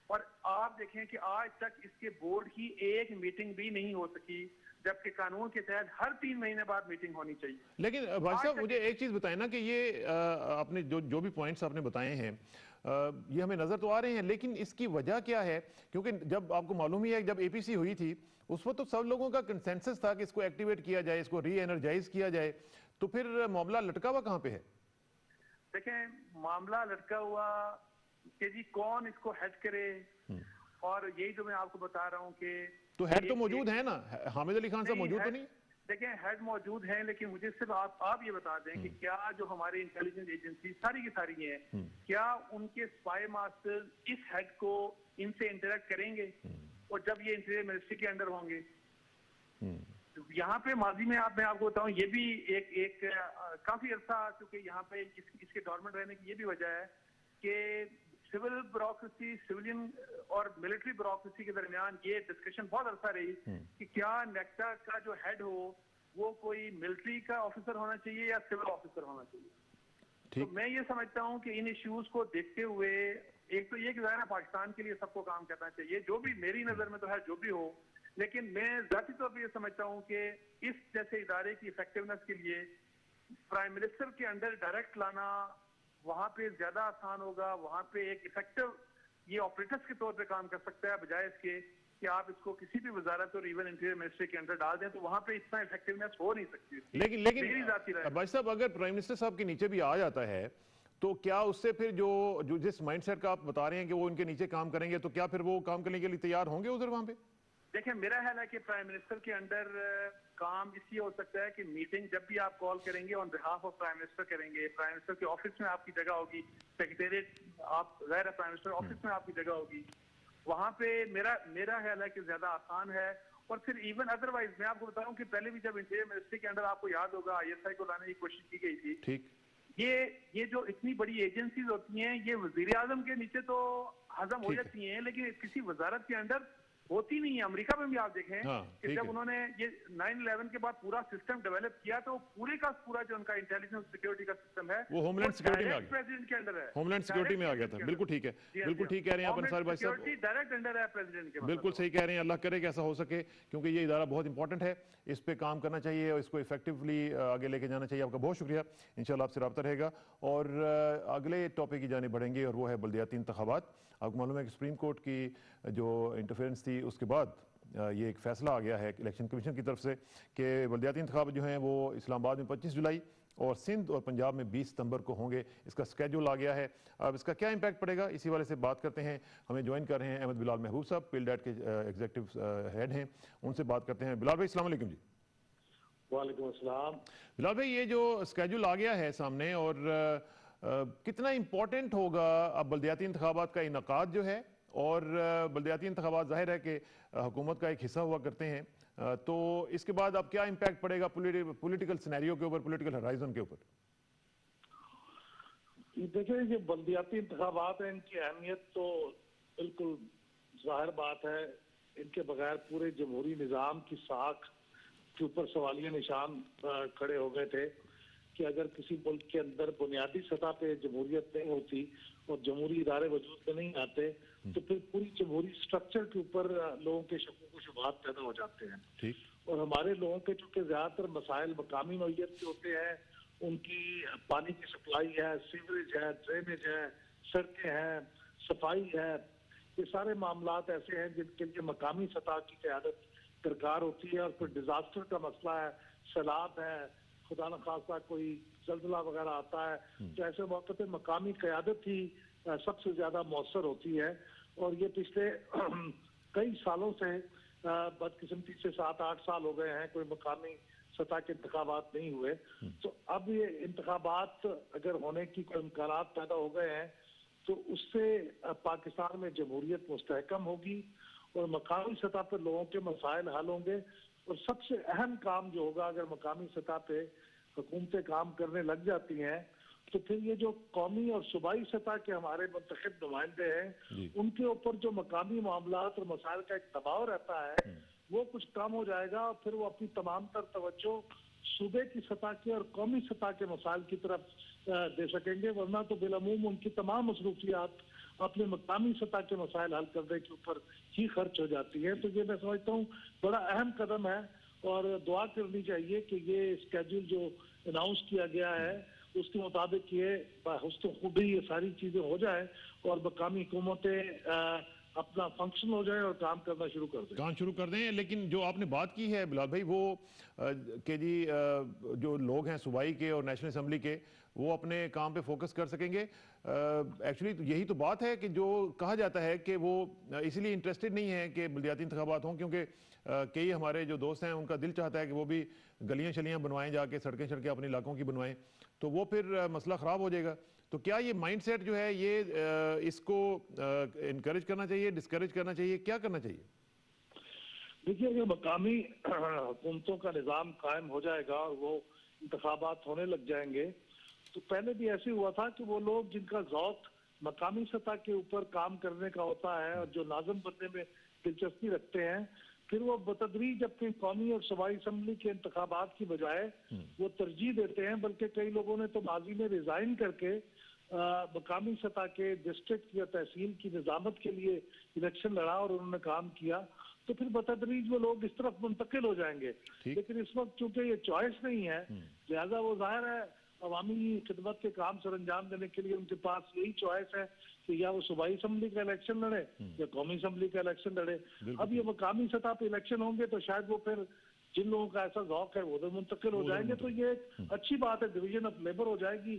[SPEAKER 4] और आप देखें कि आज तक इसके बोर्ड की एक मीटिंग भी नहीं हो सकी, जबकि कानून के तहत हर 3 महीने बाद मीटिंग होनी चाहिए।
[SPEAKER 1] लेकिन भाई साहब मुझे एक चीज बताएं ना कि ये आपने जो भी पॉइंट्स आपने बताए हैं ये हमें नजर तो आ रहे हैं, लेकिन इसकी वजह क्या है? क्योंकि जब आपको मालूम ही है जब एपीसी हुई थी उस वक्त तो सब लोगों का कंसेंसस था कि इसको एक्टिवेट किया जाए, इसको री एनर्जाइज किया जाए, तो फिर मामला लटका हुआ कहाँ पे है?
[SPEAKER 4] देखें मामला लटका हुआ कि जी कौन इसको हेड करे, और यही जो मैं आपको बता रहा हूँ कि
[SPEAKER 1] तो हेड तो मौजूद है ना, हामिद अली खान साहब मौजूद तो नहीं?
[SPEAKER 4] देखें हेड मौजूद है, लेकिन मुझे सिर्फ आप ये बता दें कि क्या जो हमारी इंटेलिजेंस एजेंसी सारी की सारी हैं, क्या उनके स्पाई मास्टर इस हेड को इनसे इंटरेक्ट करेंगे? और जब ये इंटीरियर मिनिस्ट्री के अंडर होंगे, यहाँ पे माजी में मैं आपको बताऊं ये भी एक काफी अर्सा, क्योंकि यहाँ पे इसके डॉर्मेंट रहने की ये भी वजह है कि सिविल ब्यूरोक्रेसी, सिविलियन और मिलिट्री ब्यूरोक्रेसी के दरमियान ये डिस्कशन बहुत अर्सा रही कि क्या नेक्टा का जो हेड हो वो कोई मिलिट्री का ऑफिसर होना चाहिए या सिविल ऑफिसर होना चाहिए। तो मैं ये समझता हूँ कि इन इश्यूज को देखते हुए एक तो ये कि ज़ाहिर है पाकिस्तान के लिए सबको काम करना चाहिए, जो भी मेरी नजर में तो है जो भी हो, लेकिन मैं जाती तौर पर ये समझता हूँ कि इस जैसे इदारे की इफेक्टिवनेस के लिए प्राइम मिनिस्टर के अंडर डायरेक्ट लाना वहां पे ज्यादा आसान होगा, वहां पे एक इफेक्टिव ये ऑपरेटर्स के तौर पे काम कर सकता है, बजाय इसके कि आप इसको किसी भी वजारत और इवन इंटीरियर मिनिस्ट्री के अंदर डाल दें, तो वहां पे इतना इफेक्टिवनेस हो नहीं सकती।
[SPEAKER 1] लेकिन भाई साहब अगर प्राइम मिनिस्टर साहब के नीचे भी आ जाता है तो क्या उससे फिर जो जिस माइंडसेट का आप बता रहे हैं कि वो उनके नीचे काम करेंगे, तो क्या फिर वो काम करने के लिए तैयार होंगे उधर वहां पे?
[SPEAKER 4] देखिए मेरा ख्याल है कि प्राइम मिनिस्टर के अंडर काम इसलिए हो सकता है कि मीटिंग जब भी आप कॉल करेंगे on behalf of prime minister करेंगे, प्राइम मिनिस्टर के ऑफिस में आपकी जगह होगी, सेक्रेटेरिएट आप गैर प्राइम मिनिस्टर ऑफिस में आपकी जगह होगी, वहां पे मेरा ख्याल है कि ज्यादा आसान है। और फिर इवन अदरवाइज मैं आपको बताऊं कि पहले भी जब इंटीरियर मिनिस्ट्री के अंडर आपको याद होगा ISI को लाने की कोशिश की गई थी।
[SPEAKER 1] ठीक,
[SPEAKER 4] ये जो इतनी बड़ी एजेंसीज होती हैं ये वजीर आजम के नीचे तो हजम हो जाती हैं, लेकिन किसी वजारत के अंदर होती नहीं है। अमेरिका में भी आप देखें कि जब उन्होंने ये 9/11 के बाद पूरा सिस्टम डेवलप किया तो पूरे का पूरा जो उनका इंटेलिजेंस सिक्योरिटी का सिस्टम है
[SPEAKER 1] वो होमलैंड सिक्योरिटी में आ गया,
[SPEAKER 4] प्रेसिडेंट के अंडर है,
[SPEAKER 1] होमलैंड सिक्योरिटी में आ गया था। बिल्कुल ठीक है, बिल्कुल ठीक कह रहे हैं आप अंसारी भाई साहब,
[SPEAKER 4] डायरेक्ट अंडर है प्रेसिडेंट के।
[SPEAKER 1] बिल्कुल सही कह रहे हैं, अल्लाह करे कि ऐसा हो सके, क्योंकि ये इदारा बहुत इंपॉर्टेंट है, इस पे काम करना चाहिए और इसको इफेक्टिवली आगे लेके जाना चाहिए। आपका बहुत शुक्रिया, इंशाल्लाह आपसे रब्ता रहेगा। और अगले टॉपिक की जाने बढ़ेंगे और वो है बल्दियाती इंतखाबात। आपको मालूम है कि सुप्रीम कोर्ट की जो इंटरफेरेंस थी उसके बाद ये एक फैसला आ गया है इलेक्शन कमीशन की तरफ से कि बल्दियाती इंतखाबात जो हैं वो इस्लामाबाद में 25 जुलाई और सिंध और पंजाब में 20 सितंबर को होंगे। इसका स्केड्यूल आ गया है। अब इसका क्या इम्पैक्ट पड़ेगा, इसी वाले से बात करते हैं। हमें ज्वाइन कर रहे हैं अहमद बिलाल महबूब साहब, पिलडैट के एग्जीक्यूटिव हेड हैं, उनसे बात करते हैं। बिलाल भाई अस्सलाम वालेकुम जी।
[SPEAKER 2] वालेकुम अस्सलाम।
[SPEAKER 1] बिलाल भाई ये जो स्केड्यूल आ गया है सामने, और कितना इम्पोर्टेंट होगा अब बल्दियाती इंतखाबात का इनकाद जो है, और बल्दियाती इंतखाबात जाहिर है कि हुकूमत का एक हिस्सा हुआ करते हैं, तो इसके बाद अब क्या इम्पैक्ट पड़ेगा पॉलिटिकल सिनेरियो के ऊपर, पॉलिटिकल हराइजन के ऊपर?
[SPEAKER 5] देखिए ये बल्दियाती इंतखाबात हैं, इनकी अहमियत तो बिल्कुल जाहिर बात है, इनके बगैर पूरे जमहूरी निज़ाम की साख के ऊपर सवालिया निशान खड़े हो गए थे कि अगर किसी मुल्क के अंदर बुनियादी सतह पे जमहूरियत नहीं होती और जमहूरी इदारे वजूद में नहीं आते तो फिर पूरी जमहूरी स्ट्रक्चर के ऊपर लोगों के शकों को शुबहात पैदा हो जाते हैं।
[SPEAKER 1] ठीक।
[SPEAKER 5] और हमारे लोगों के चूंकि ज्यादातर मसाइल मकामी नौइयत के होते हैं, उनकी पानी की सप्लाई है, सीवरेज है, ड्रेनेज है, सड़कें हैं, सफाई है, ये सारे मामलात ऐसे हैं जिनके लिए मकामी सतह की क़यादत दरकार होती है। और फिर डिजास्टर का मसला है, सैलाब है, खुदा न खासा कोई जल्जला वगैरह आता है, तो ऐसे मौके पे मकामी क़यादत ही सबसे ज्यादा मौसर होती है। और ये पिछले कई सालों से बदकिस्मती से 7-8 साल हो गए हैं, कोई मकामी सतह के इंतखाबात नहीं हुए। तो अब ये इंतखाबात अगर होने की कोई इम्कानात पैदा हो गए हैं तो उससे पाकिस्तान में जमहूरियत मुस्तहकम होगी और मकामी सतह पर लोगों के मसाइल हल होंगे। और सबसे अहम काम जो होगा, अगर मकामी सतह पे हुकूमतें काम करने लग जाती हैं तो फिर ये जो कौमी और सूबाई सतह के हमारे मुंतखब नुमाइंदे हैं उनके ऊपर जो मकामी मामलात और मसाइल का एक दबाव रहता है वो कुछ कम हो जाएगा और फिर वो अपनी तमाम तर तवज्जो सूबे की सतह के और कौमी सतह के मसाइल की तरफ दे सकेंगे। वरना तो बिलअमूम उनकी तमाम मसरूफियात अपने मकामी सतह के मसाइल हल करने के ऊपर ही खर्च हो जाती है। तो ये मैं समझता हूँ बड़ा अहम कदम है और दुआ करनी चाहिए कि ये स्केड्यूल जो अनाउंस किया गया है उसके मुताबिक ये हुस्न खूबी ये सारी चीजें हो जाए और मकामी हुकूमतें अपना फंक्शन हो जाए और काम करना शुरू कर दें।
[SPEAKER 1] काम शुरू कर दें। लेकिन जो आपने बात की है बिलाल भाई, वो कि जी जो लोग हैं सूबाई के और नेशनल असम्बली के, वो अपने काम पे फोकस कर सकेंगे। एक्चुअली तो यही तो बात है कि जो कहा जाता है कि वो इसलिए इंटरेस्टेड नहीं है कि बलदियाती इंतखाबात हों, क्योंकि कई हमारे जो दोस्त हैं उनका दिल चाहता है कि वो भी गलियां शलियां बनवाएं, जाके सड़कें सड़कें अपने इलाकों की बनवाएं, तो वो फिर मसला ख़राब हो जाएगा। तो क्या ये माइंडसेट जो है ये इसको इनकरेज करना चाहिए, डिस्करेज करना चाहिए, क्या करना चाहिए?
[SPEAKER 5] देखिए, अगर मकामी हुकूमतों का निज़ाम कायम हो जाएगा और वो इंतखाबात होने लग जाएंगे तो पहले भी ऐसे हुआ था कि वो लोग जिनका ज़ौक़ मकामी सतह के ऊपर काम करने का होता है और जो नाज़िम बनने में दिलचस्पी रखते हैं, फिर वो बतदरीज अपनी कौमी और सूबाई असम्बली के इंतखाबात की बजाय वो तरजीह देते हैं। बल्कि कई लोगों ने तो माजी में रिजाइन करके मकामी सतह के डिस्ट्रिक्ट या तहसील की निजामत के लिए इलेक्शन लड़ा और उन्होंने काम किया। तो फिर बतदरीज वो लोग इस तरफ मुंतकिल हो जाएंगे। लेकिन इस वक्त चूंकि ये चॉइस नहीं है, लिहाजा वो जाहिर है अवामी खिदमत के काम सर अंजाम देने के लिए उनके पास यही चॉइस है कि या वो सूबाई असम्बली का इलेक्शन लड़े या कौमी असम्बली का इलेक्शन लड़े। अब ये मकामी सतह पे इलेक्शन होंगे तो शायद वो फिर जिन लोगों का ऐसा ज़ौक़ है वो तो मुंतकिल हो जाएंगे। तो ये एक अच्छी बात है, डिवीजन ऑफ लेबर हो जाएगी।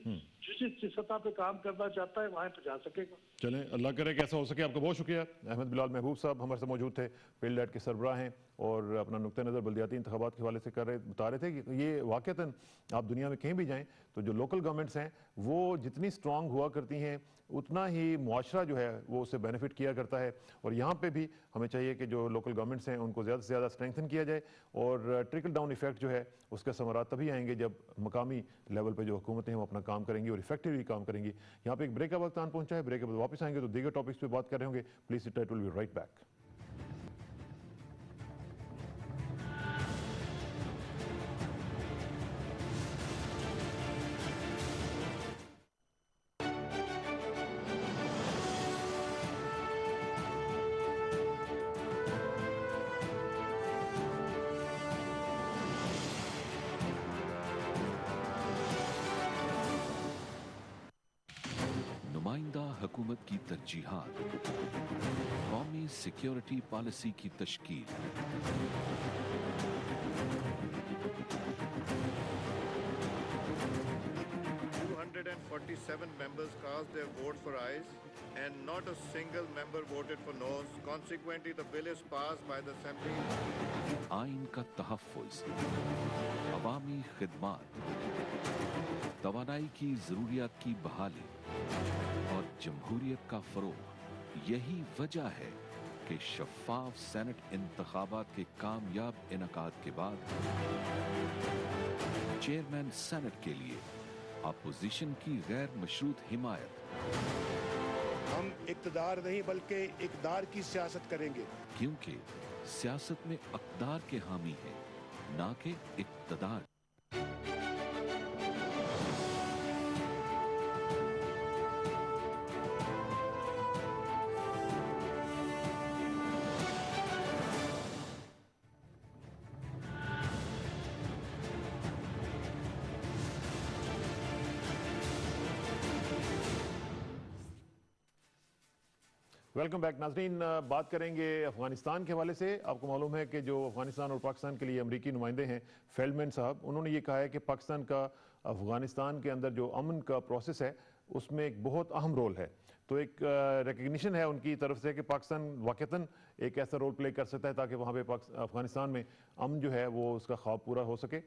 [SPEAKER 5] जिस सतह पे काम करना चाहता है वहाँ पे जा सकेगा।
[SPEAKER 1] चलें, अल्लाह करे कि ऐसा हो सके। आपका बहुत शुक्रिया। अहमद बिलाल महबूब साहब हमारे साथ मौजूद थे, फील्ड लाइट के सरबराह हैं और अपना नुक्ता नज़र बल्दियाती इंतखाबात के हवाले से बता रहे थे कि ये वाक़तन आप दुनिया में कहीं भी जाएँ तो जो लोकल गवर्नमेंट्स हैं वो जितनी स्ट्रॉन्ग हुआ करती हैं उतना ही मुआशरा जो है वो उससे बेनिफिट किया करता है। और यहाँ पे भी हमें चाहिए कि जो लोकल गवर्नमेंट्स हैं उनको ज़्यादा से ज़्यादा स्ट्रेंथन किया जाए और ट्रिकल डाउन इफेक्ट जो है उसका समरात तभी आएंगे जब मकामी लेवल पे जो हुकूमतें हैं वो अपना काम करेंगी और इफेक्टिवली काम करेंगी। यहाँ पे एक ब्रेक का वक्त आन पहुंचा है, ब्रेक के बाद वापस आएंगे तो दीगर टॉपिक्स पे बात कर रहे होंगे। Please sit tight, will be right back.
[SPEAKER 6] हुकूमत की तरजीहात, कौमी सिक्योरिटी पॉलिसी की तश्कील,
[SPEAKER 7] 247 members cast their vote for ayes and not a single member voted for noes. Consequently, the bill is passed by the Assembly.
[SPEAKER 6] आइन का तहफ़्फ़ुज़, अवामी खिदमात, तवानाई की ज़रूरियात की बहाली और जमहूरियत का फ़रोग़, यही वजह है कि शफ़ाफ़ सेनेट इंतख़ाबात के कामयाब इनकाद के बाद चेयरमैन सेनेट के लिए अपोजिशन की गैर मशरूत हिमायत।
[SPEAKER 8] हम इक़्तिदार नहीं बल्कि इक़्तिदार की सियासत करेंगे,
[SPEAKER 6] क्योंकि सियासत में अक़दार के हामी हैं, ना कि इक़्तिदार।
[SPEAKER 1] वेलकम बैक नाज़रीन। बात करेंगे अफगानिस्तान के हवाले से। आपको मालूम है कि जो अफगानिस्तान और पाकिस्तान के लिए अमरीकी नुमाइंदे हैं फेल्डमैन साहब, उन्होंने ये कहा है कि पाकिस्तान का अफगानिस्तान के अंदर जो अमन का प्रोसेस है उसमें एक बहुत अहम रोल है। तो एक रिकग्निशन है उनकी तरफ से कि पाकिस्तान वाकईतन एक ऐसा रोल प्ले कर सकता है ताकि वहाँ पे अफगानिस्तान में अमन जो है वो उसका ख्वाब पूरा हो सके।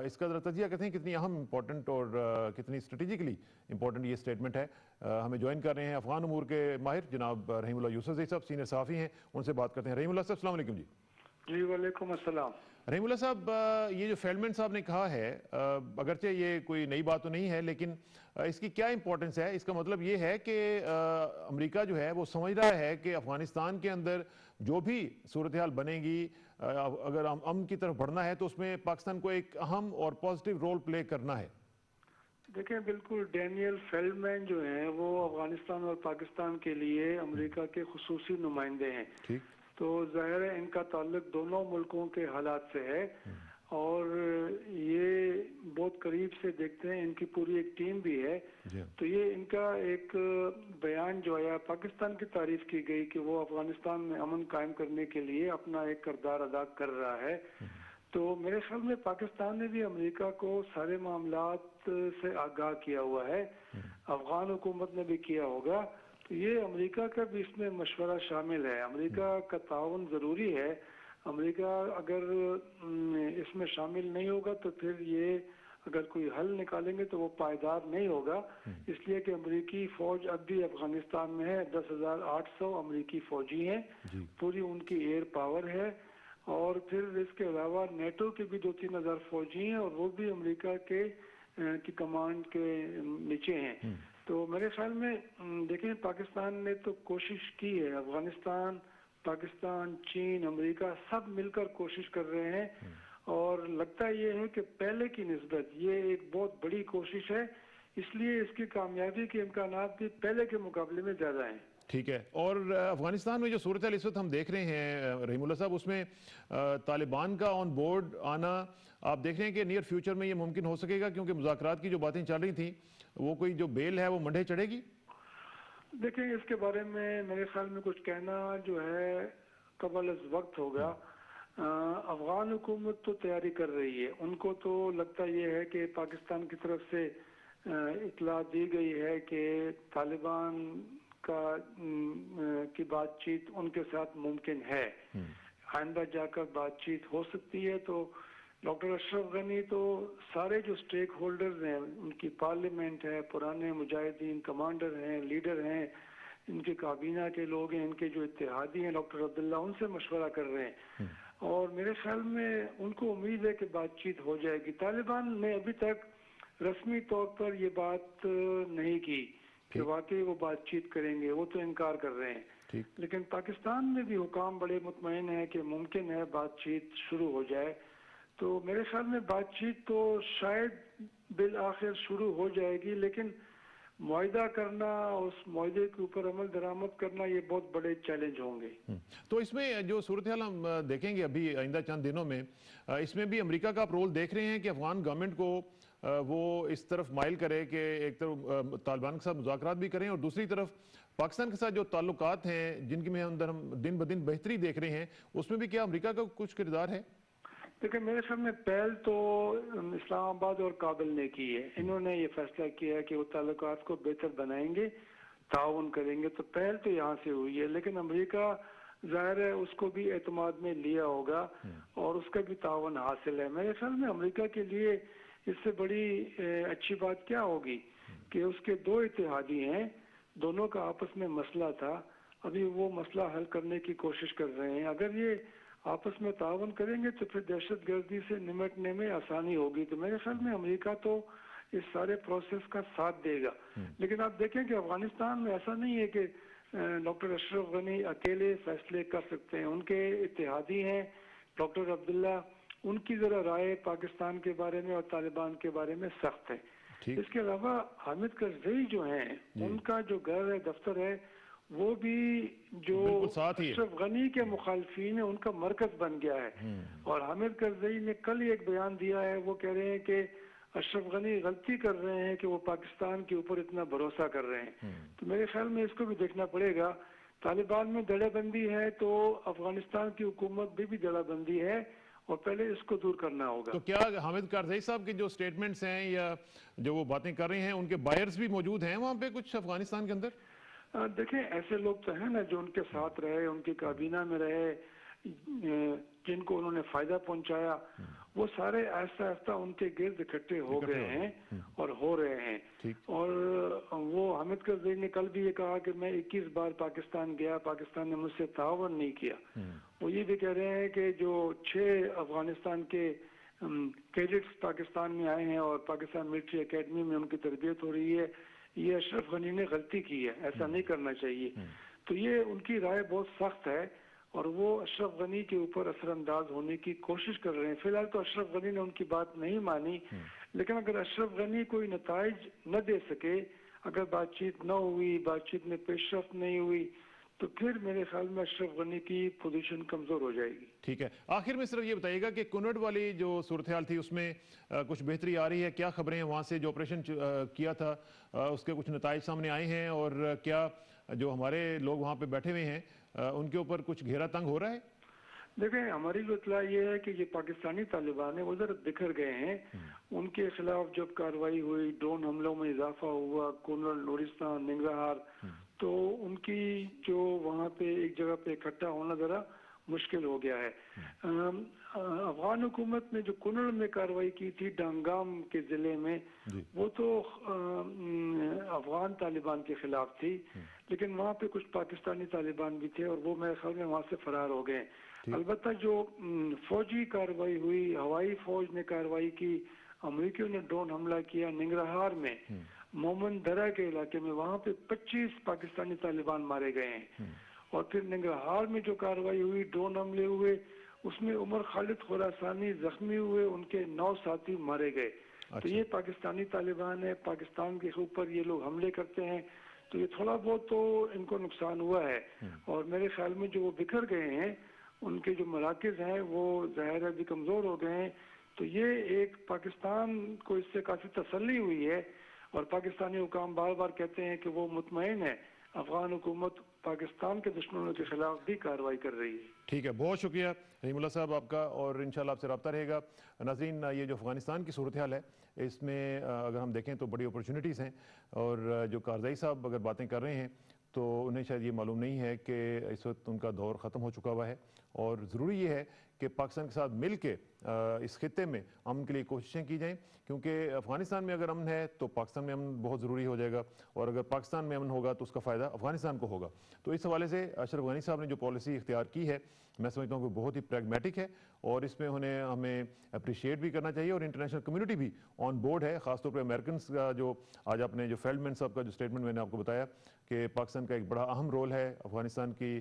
[SPEAKER 1] इसका ज़रा तजिया कहते हैं कितनी अहम इंपॉर्टेंट और कितनी स्ट्रेटेजिकली इंपॉर्टेंट ये स्टेटमेंट है। हमें ज्वाइन कर रहे हैं अफगान अमूर के माहिर जनाब रहीमुल्लाह यूसुफज़ई साहब, सीनियर सहाफ़ी हैं, उनसे बात करते हैं। रहीमुल्लाह साहब अस्सलाम वालेकुम जी।
[SPEAKER 5] जी वालेकुम अस्सलाम।
[SPEAKER 1] रहीमुल्लाह साहब, ये जो फेल्डमैन साहब ने कहा है, अगरचे ये कोई नई बात तो नहीं है, लेकिन इसकी क्या इंपॉर्टेंस है? इसका मतलब ये है कि अमेरिका जो है वो समझ रहा है कि अफगानिस्तान के अंदर जो भी सूरत हाल बनेगी, अगर अमन की तरफ बढ़ना है तो उसमें पाकिस्तान को एक अहम और पॉजिटिव रोल प्ले करना है।
[SPEAKER 5] देखिए, बिल्कुल डैनियल फेल्डमैन जो हैं वो अफगानिस्तान और पाकिस्तान के लिए अमेरिका के खुसूसी नुमाइंदे हैं।
[SPEAKER 1] ठीक।
[SPEAKER 5] तो जाहिर है इनका ताल्लुक दोनों मुल्कों के हालात से है और ये बहुत करीब से देखते हैं, इनकी पूरी एक टीम भी है। तो ये इनका एक बयान जो आया, पाकिस्तान की तारीफ की गई कि वो अफगानिस्तान में अमन कायम करने के लिए अपना एक किरदार अदा कर रहा है। तो मेरे ख्याल में पाकिस्तान ने भी अमेरिका को सारे मामलात से आगाह किया हुआ है, अफगान हुकूमत ने भी किया होगा। तो ये अमेरिका का भी इसमें मशवरा शामिल है, अमेरिका का ताउन ज़रूरी है। अमेरिका अगर इसमें शामिल नहीं होगा तो फिर ये अगर कोई हल निकालेंगे तो वो पायदार नहीं होगा। इसलिए कि अमेरिकी फ़ौज अब भी अफगानिस्तान में है, 10,800 अमेरिकी फ़ौजी हैं, पूरी उनकी एयर पावर है। और फिर इसके अलावा नेटो के भी 2-3 हज़ार फ़ौजी हैं और वो भी अमेरिका के की कमांड के नीचे हैं। तो मेरे ख्याल में देखें, पाकिस्तान ने तो कोशिश की है, अफगानिस्तान, पाकिस्तान, चीन, अमेरिका सब मिलकर कोशिश कर रहे हैं और लगता ये है कि पहले की निस्बत ये एक बहुत बड़ी कोशिश है, इसलिए इसकी कामयाबी के इम्कानात भी पहले के मुकाबले में ज़्यादा हैं।
[SPEAKER 1] ठीक है। और अफगानिस्तान में जो सूरत हाल इस वक्त हम देख रहे हैं रहीमुल्लाह साहब, उसमें तालिबान का ऑन बोर्ड आना आप देख रहे हैं कि नियर फ्यूचर में ये मुमकिन हो सकेगा, क्योंकि मुज़ाकरात की जो बातें चल रही थी वो कोई जो बेल है वो मंडे चढ़ेगी?
[SPEAKER 5] देखें, इसके बारे में मेरे ख्याल में कुछ कहना जो है कबल वक्त होगा। अफगान हुकूमत तो तैयारी कर रही है, उनको तो लगता ये है कि पाकिस्तान की तरफ से इतला दी गई है कि तालिबान की बातचीत उनके साथ मुमकिन है, आइंदा जाकर बातचीत हो सकती है। तो डॉक्टर अशरफ गनी तो सारे जो स्टेक होल्डर्स हैं, उनकी पार्लियामेंट है, पुराने मुजाहिदीन कमांडर हैं, लीडर हैं, इनके काबीना के लोग हैं, इनके जो इत्तेहादी हैं डॉक्टर अब्दुल्ला, उनसे मशवरा कर रहे हैं और मेरे ख्याल में उनको उम्मीद है कि बातचीत हो जाएगी। तालिबान ने अभी तक रस्मी तौर पर ये बात नहीं की कि वाकई वो बातचीत करेंगे, वो तो इनकार कर रहे हैं। लेकिन पाकिस्तान में भी हुकाम बड़े मुतमईन है कि मुमकिन है बातचीत शुरू हो जाए। तो मेरे ख्याल में बातचीत तो शायद बिल आखिर शुरू हो जाएगी, लेकिन मुआहिदा करना, उस मुआहिदे के ऊपर अमल दरामद करना, ये बहुत बड़े चैलेंज होंगे।
[SPEAKER 1] तो इसमें जो सूरत हाल हम देखेंगे अभी आइंदा चंद दिनों में, इसमें भी अमेरिका का आप रोल देख रहे हैं कि अफगान गवर्नमेंट को वो इस तरफ माइल करे कि एक तरफ तालिबान के साथ मुज़ाकरात भी करें और दूसरी तरफ पाकिस्तान के साथ जो ताल्लुकात हैं जिनकी में अंदर हम दिन ब दिन बेहतरी देख रहे हैं, उसमें भी क्या अमेरिका का कुछ किरदार है?
[SPEAKER 5] देखिए, मेरे सामने पहल तो इस्लामाबाद और काबुल ने की है। इन्होंने ये फैसला किया है कि वो ताल्लुकात को बेहतर बनाएंगे, ताउन करेंगे। तो पहल तो यहाँ से हुई है, लेकिन अमेरिका जाहिर है उसको भी एतमाद में लिया होगा और उसका भी ताउन हासिल है। मेरे ख्याल में अमेरिका के लिए इससे बड़ी अच्छी बात क्या होगी कि उसके दो इत्तेहादी हैं, दोनों का आपस में मसला था, अभी वो मसला हल करने की कोशिश कर रहे हैं। अगर ये आपस में ताउन करेंगे तो फिर दहशतगर्दी से निपटने में आसानी होगी। तो मेरे ख्याल में अमेरिका तो इस सारे प्रोसेस का साथ देगा। लेकिन आप देखें कि अफगानिस्तान में ऐसा नहीं है कि डॉक्टर अशरफ गनी अकेले फैसले कर सकते हैं, उनके इत्तेहादी हैं डॉक्टर अब्दुल्ला, उनकी जरा राय पाकिस्तान के बारे में और तालिबान के बारे में सख्त है। इसके अलावा हामिद करजई जो हैं, उनका जो घर है, दफ्तर है, वो भी जो अशरफ गनी के मुखालफीन है उनका मरकज बन गया है। और हामिद करजई ने कल एक बयान दिया है, वो कह रहे हैं कि अशरफ गनी गलती कर रहे हैं कि वो पाकिस्तान के ऊपर इतना भरोसा कर रहे हैं। तो मेरे ख्याल में इसको भी देखना पड़ेगा। तालिबान में दड़ेबंदी है तो अफगानिस्तान की हुकूमत भी दड़ेबंदी है और पहले इसको दूर करना होगा।
[SPEAKER 1] तो क्या हामिद कारज़ई साहब के जो स्टेटमेंट्स हैं या जो वो बातें कर रहे हैं, उनके बायर्स भी मौजूद हैं वहाँ पे कुछ अफगानिस्तान के अंदर?
[SPEAKER 5] देखें, ऐसे लोग तो हैं ना जो उनके साथ रहे, उनकी काबीना में रहे, जिनको उन्होंने फायदा पहुंचाया, वो सारे आहिस्ता आहिस्ता उनके गिर्द इकट्ठे हो गए हैं और हो रहे हैं। और वो हामिद करज़ई ने कल भी ये कहा कि मैं 21 बार पाकिस्तान गया, पाकिस्तान ने मुझसे तावन नहीं किया। वो ये भी कह रहे हैं कि जो 6 अफगानिस्तान के कैडेट्स पाकिस्तान में आए हैं और पाकिस्तान मिलिट्री एकेडमी में उनकी तरबियत हो रही है, ये अशरफ गनी ने गलती की है, ऐसा नहीं करना चाहिए। तो ये उनकी राय बहुत सख्त है और वो अशरफ गनी के ऊपर असरअंदाज होने की कोशिश कर रहे हैं। फिलहाल तो अशरफ गनी ने उनकी बात नहीं मानी, लेकिन अगर अशरफ गनी कोई नताइज न दे सके, अगर बातचीत न हुई, बातचीत में पेशरफ्त नहीं हुई, तो फिर मेरे ख्याल में अशरफ गनी की पोजीशन कमजोर हो जाएगी।
[SPEAKER 1] ठीक है, आखिर में सिर्फ ये बताइएगा कि कुनड़ वाली जो सूरत हाल थी उसमें कुछ बेहतरी आ रही है? क्या खबरें हैं वहाँ से? जो ऑपरेशन किया था उसके कुछ नताइज सामने आए हैं? और क्या जो हमारे लोग वहाँ पे बैठे हुए हैं उनके ऊपर कुछ घेरा तंग हो रहा है?
[SPEAKER 5] देखें, हमारी जो इतला ये है कि ये पाकिस्तानी तालिबान है वो जरा बिखर गए हैं। उनके खिलाफ जब कार्रवाई हुई, ड्रोन हमलों में इजाफा हुआ, कुनड़, नूरिस्तान, निंगरहार, तो उनकी जो वहाँ पे एक जगह पे इकट्ठा होना जरा मुश्किल हो गया है। अफगान हुकूमत ने जो कुनड़ में कार्रवाई की थी डांगाम के जिले में, वो तो अफगान तालिबान के खिलाफ थी, लेकिन वहाँ पे कुछ पाकिस्तानी तालिबान भी थे और वो मेरे ख्याल में वहाँ से फरार हो गए। अलबत्ता जो फौजी कार्रवाई हुई, हवाई फौज ने कार्रवाई की, अमेरिकियों ने ड्रोन हमला किया निंगरहार में, मोमन दरा के इलाके में, वहाँ पे 25 पाकिस्तानी तालिबान मारे गए हैं। और फिर निंगरहार में जो कार्रवाई हुई, ड्रोन हमले हुए, उसमें उमर खालिद खुरासानी जख्मी हुए, उनके 9 साथी मारे गए। तो ये पाकिस्तानी तालिबान है, पाकिस्तान के ऊपर ये लोग हमले करते हैं, तो ये थोड़ा बहुत तो इनको नुकसान हुआ है। और मेरे ख्याल में जो वो बिखर गए हैं, उनके जो मराकज हैं वो ज़ाहिर है भी कमज़ोर हो गए हैं। तो ये एक पाकिस्तान को इससे काफ़ी तसल्ली हुई है और पाकिस्तानी हुकाम बार बार कहते हैं कि वो मुतमईन है अफगान हुकूमत पाकिस्तान के दुश्मनों के खिलाफ भी कार्रवाई कर रही है।
[SPEAKER 1] ठीक है, बहुत शुक्रिया रहीमुल्लाह साहब आपका, और इंशाल्लाह आपसे रब्ता रहेगा। नाज़रीन, ये जो अफगानिस्तान की सूरत हाल है इसमें अगर हम देखें तो बड़ी अपॉर्चुनिटीज़ हैं, और जो कारज़ई साहब अगर बातें कर रहे हैं तो उन्हें शायद ये मालूम नहीं है कि इस वक्त उनका दौर ख़त्म हो चुका हुआ है, और ज़रूरी ये है कि पाकिस्तान के साथ मिल के इस खित्ते में अमन के लिए कोशिशें की जाएँ, क्योंकि अफ़गानिस्तान में अगर अमन है तो पाकिस्तान में अमन बहुत ज़रूरी हो जाएगा, और अगर पाकिस्तान में अमन होगा तो उसका फ़ायदा अफ़गानिस्तान को होगा। तो इस हवाले से अशरफ गनी साहब ने जो पॉलिसी इख्तियार की है, मैं समझता हूँ कि बहुत ही प्रैग्मेटिक है, और इसमें उन्हें हमें अप्रिशिएट भी करना चाहिए, और इंटरनेशनल कम्युनिटी भी ऑन बोर्ड है। ख़ासतौर पर अमेरिकन का जो आज आपने जो फेल्डमैन साहब का जो स्टेटमेंट मैंने आपको बताया कि पाकिस्तान का एक बड़ा अहम रोल है अफ़गानिस्तान की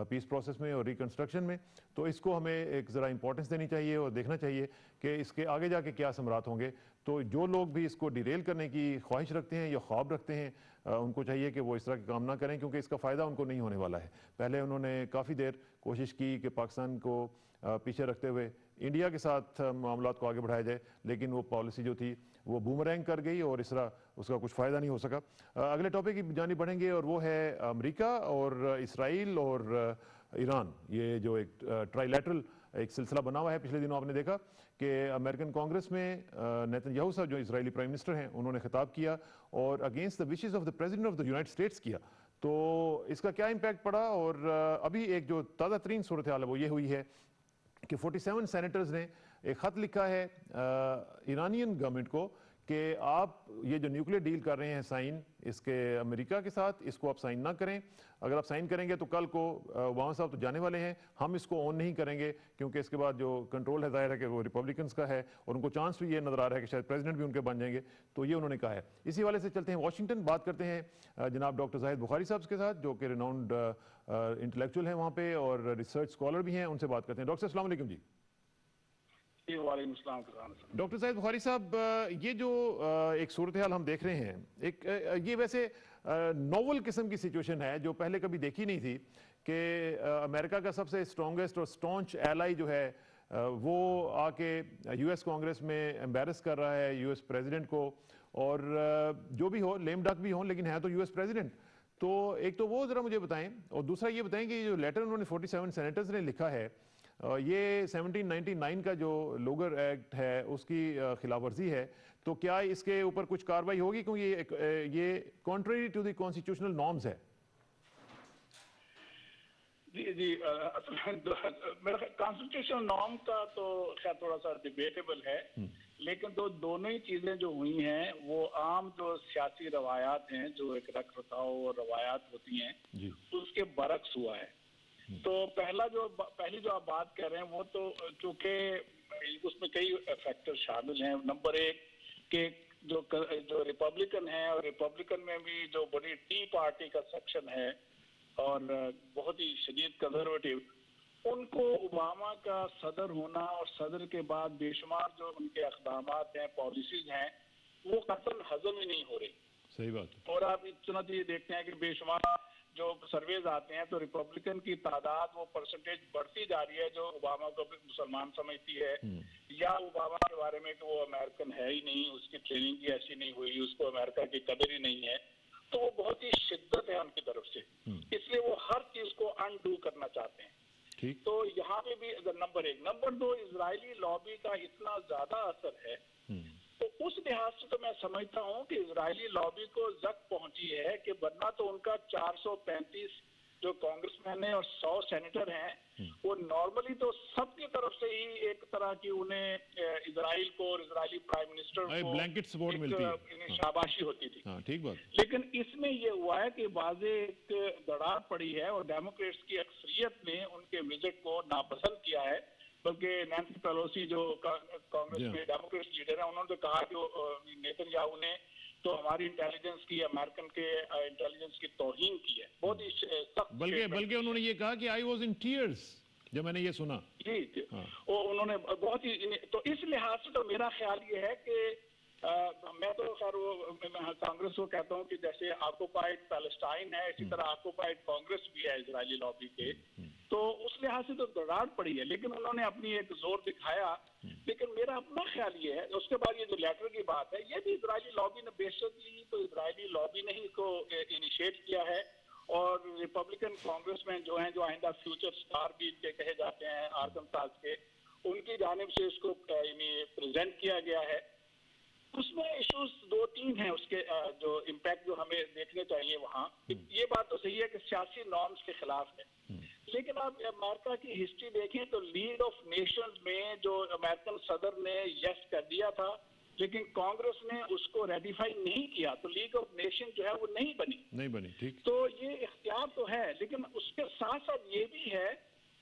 [SPEAKER 1] पीस प्रोसेस में और रिकन्स्ट्रक्शन में, तो इसको हमें एक ज़रा इंपॉर्टेंस देनी चाहिए और देखना चाहिए कि इसके आगे जाके क्या असमरात होंगे। तो जो लोग भी इसको डिरेल करने की ख्वाहिश रखते हैं या ख्वाब रखते हैं, उनको चाहिए कि वो इस तरह के काम ना करें, क्योंकि इसका फ़ायदा उनको नहीं होने वाला है। पहले उन्होंने काफ़ी देर कोशिश की कि पाकिस्तान को पीछे रखते हुए इंडिया के साथ मामलात को आगे बढ़ाया जाए, लेकिन वो पॉलिसी जो थी वो बूमरैंग कर गई और इस तरह उसका कुछ फ़ायदा नहीं हो सका। अगले टॉपिक की जानी बढ़ेंगे, और वो है अमेरिका और इसराइल और ईरान। ये जो एक ट्राइलैटरल एक सिलसिला बना हुआ है, पिछले दिनों आपने देखा कि अमेरिकन कांग्रेस में नेतन्याहू साहब जो इजरायली प्राइम मिनिस्टर हैं उन्होंने खिताब किया और against the wishes of the president of the United states किया। तो इसका क्या इम्पैक्ट पड़ा, और अभी एक जो ताज़ा तरीन सूरत हाल है वो ये हुई है कि 47 सेनेटर्स ने एक ख़त लिखा है ईरानियन गवर्नमेंट को कि आप ये जो न्यूक्लियर डील कर रहे हैं साइन इसके अमेरिका के साथ, इसको आप साइन ना करें। अगर आप साइन करेंगे तो कल को ओबामा साहब तो जाने वाले हैं, हम इसको ऑन नहीं करेंगे, क्योंकि इसके बाद जो कंट्रोल है ज़ाहिर है कि वो रिपब्लिकन्स का है, और उनको चांस भी ये नज़र आ रहा है कि शायद प्रेसिडेंट भी उनके बन जाएंगे। तो ये उन्होंने कहा है। इसी वाले से चलते हैं वाशिंगटन, बात करते हैं जनाब डॉक्टर जाहिद बुखारी साहब के साथ, जो कि रिनाउंड इंटेलेक्चुअल हैं वहाँ पे और रिसर्च स्कॉलर भी हैं। उनसे बात करते हैं। डॉक्टर अस्सलाम वालेकुम जी। डॉक्टर जाहिद बुखारी साहब, ये जो एक सूरत हाल हम देख रहे हैं, एक ये वैसे नोवल किस्म की सिचुएशन है जो पहले कभी देखी नहीं थी कि अमेरिका का सबसे स्ट्रॉन्गेस्ट और स्टॉन्च एलाई जो है वो आके यूएस कांग्रेस में एम्बेरस कर रहा है यूएस प्रेसिडेंट को, और जो भी हो, लेम डक भी हो, लेकिन है तो यूएस प्रेसिडेंट। तो एक तो वो ज़रा मुझे बताएं, और दूसरा ये बताएं कि जो लेटर उन्होंने 47 सेनेटर्स ने लिखा है ये 1799 का जो लोगर एक्ट है उसकी खिलाफ वर्जी है, तो क्या इसके ऊपर कुछ कार्रवाई होगी, क्योंकि ये contrary to the constitutional norms है?
[SPEAKER 5] जी जी, मेरा कॉन्स्टिट्यूशनल नॉर्म का तो खैर थोड़ा सा डिबेटेबल है, लेकिन तो दोनों ही चीजें जो हुई हैं वो आम जो सियासी रवायात हैं, जो एक रख रखाव और रवायात होती हैं
[SPEAKER 1] जी।
[SPEAKER 5] उसके बरक्स हुआ है। तो पहली जो आप बात कर रहे हैं वो तो चूंकि उसमें कई फैक्टर शामिल हैं। नंबर एक कि जो रिपब्लिकन है, और रिपब्लिकन में भी जो बड़ी टी पार्टी का सेक्शन है और बहुत ही शदीद कंजर्वेटिव, उनको ओबामा का सदर होना और सदर के बाद बेशुमार जो उनके इक़दामात हैं, पॉलिसीज हैं, वो कतल हजम ही नहीं हो रही।
[SPEAKER 1] सही बात।
[SPEAKER 5] और आप इतना ये देखते हैं कि बेशुमार जो सर्वेज आते हैं तो रिपब्लिकन की तादाद, वो परसेंटेज बढ़ती जा रही है जो ओबामा को मुसलमान समझती है, या ओबामा के बारे में कि वो अमेरिकन है ही नहीं, उसकी ट्रेनिंग भी ऐसी नहीं हुई, उसको अमेरिका की कदर ही नहीं है। तो वो बहुत ही शिद्दत है उनकी तरफ से, इसलिए वो हर चीज को अनडू करना चाहते हैं।
[SPEAKER 1] ठीक।
[SPEAKER 5] तो यहाँ पे भी नंबर एक। नंबर दो, इजरायली लॉबी का इतना ज्यादा असर है, तो उस लिहाज से तो मैं समझता हूँ कि इजरायली लॉबी को जक पहुंची है कि वरना तो उनका 435 जो कांग्रेसमैन है और 100 सेनेटर हैं, वो नॉर्मली तो सबकी तरफ से ही एक तरह की उन्हें इजराइल को और इजरायली प्राइम मिनिस्टर को
[SPEAKER 1] ब्लैंकेट सपोर्ट मिलती है,
[SPEAKER 5] शाबाशी होती थी।
[SPEAKER 1] हाँ, ठीक बात।
[SPEAKER 5] लेकिन इसमें ये हुआ है कि वाजे एक दरार पड़ी है और डेमोक्रेट्स की अक्सरियत ने उनके विजिट को नापसंद किया है। बल्कि नैंसी पेलोसी जो कांग्रेस में डेमोक्रेट्स लीडर है, उन्होंने तो कहा कि नेतन्याहू ने तो हमारी इंटेलिजेंस की, अमेरिकन के इंटेलिजेंस की तौहीन की है। बहुत ही सख्त।
[SPEAKER 1] बल्कि उन्होंने ये कहा कि आई वाज इन टीयर्स जब मैंने ये सुना।
[SPEAKER 5] जी, वो उन्होंने बहुत ही, तो इस लिहाज से तो मेरा ख्याल ये है कि मैं तो खैर वो कांग्रेस को कहता हूँ कि जैसे ऑक्युपाइड पैलेस्टाइन है, इसी तरह ऑक्युपाइड कांग्रेस भी है इजरायली लॉबी के, तो उस लिहाज से तो दरार पड़ी है। लेकिन उन्होंने अपनी एक जोर दिखाया। लेकिन मेरा अपना ख्याल ये है, उसके बाद ये जो लेटर की बात है, ये भी इजरायली लॉबी ने बेशक तो इजरायली लॉबी ने ही इसको इनिशिएट किया है। और रिपब्लिकन कांग्रेसमैन जो हैं, जो आइंदा फ्यूचर स्टार भी इनके कहे जाते हैं आर्कनसास के, उनकी जानिब से इसको प्रेजेंट किया गया है। उसमें इश्यूज 2-3 हैं, उसके जो इम्पैक्ट जो हमें देखने चाहिए वहाँ। ये बात तो सही है कि सियासी नॉर्म्स के खिलाफ है, लेकिन आप अमेरिका की हिस्ट्री देखें तो लीग ऑफ नेशंस में जो अमेरिकन सदर ने यस कर दिया था, लेकिन कांग्रेस ने उसको रेटिफाई नहीं किया, तो लीग ऑफ नेशन जो है वो नहीं बनी।
[SPEAKER 1] ठीक।
[SPEAKER 5] तो ये इख्तियार तो है, लेकिन उसके साथ साथ ये भी है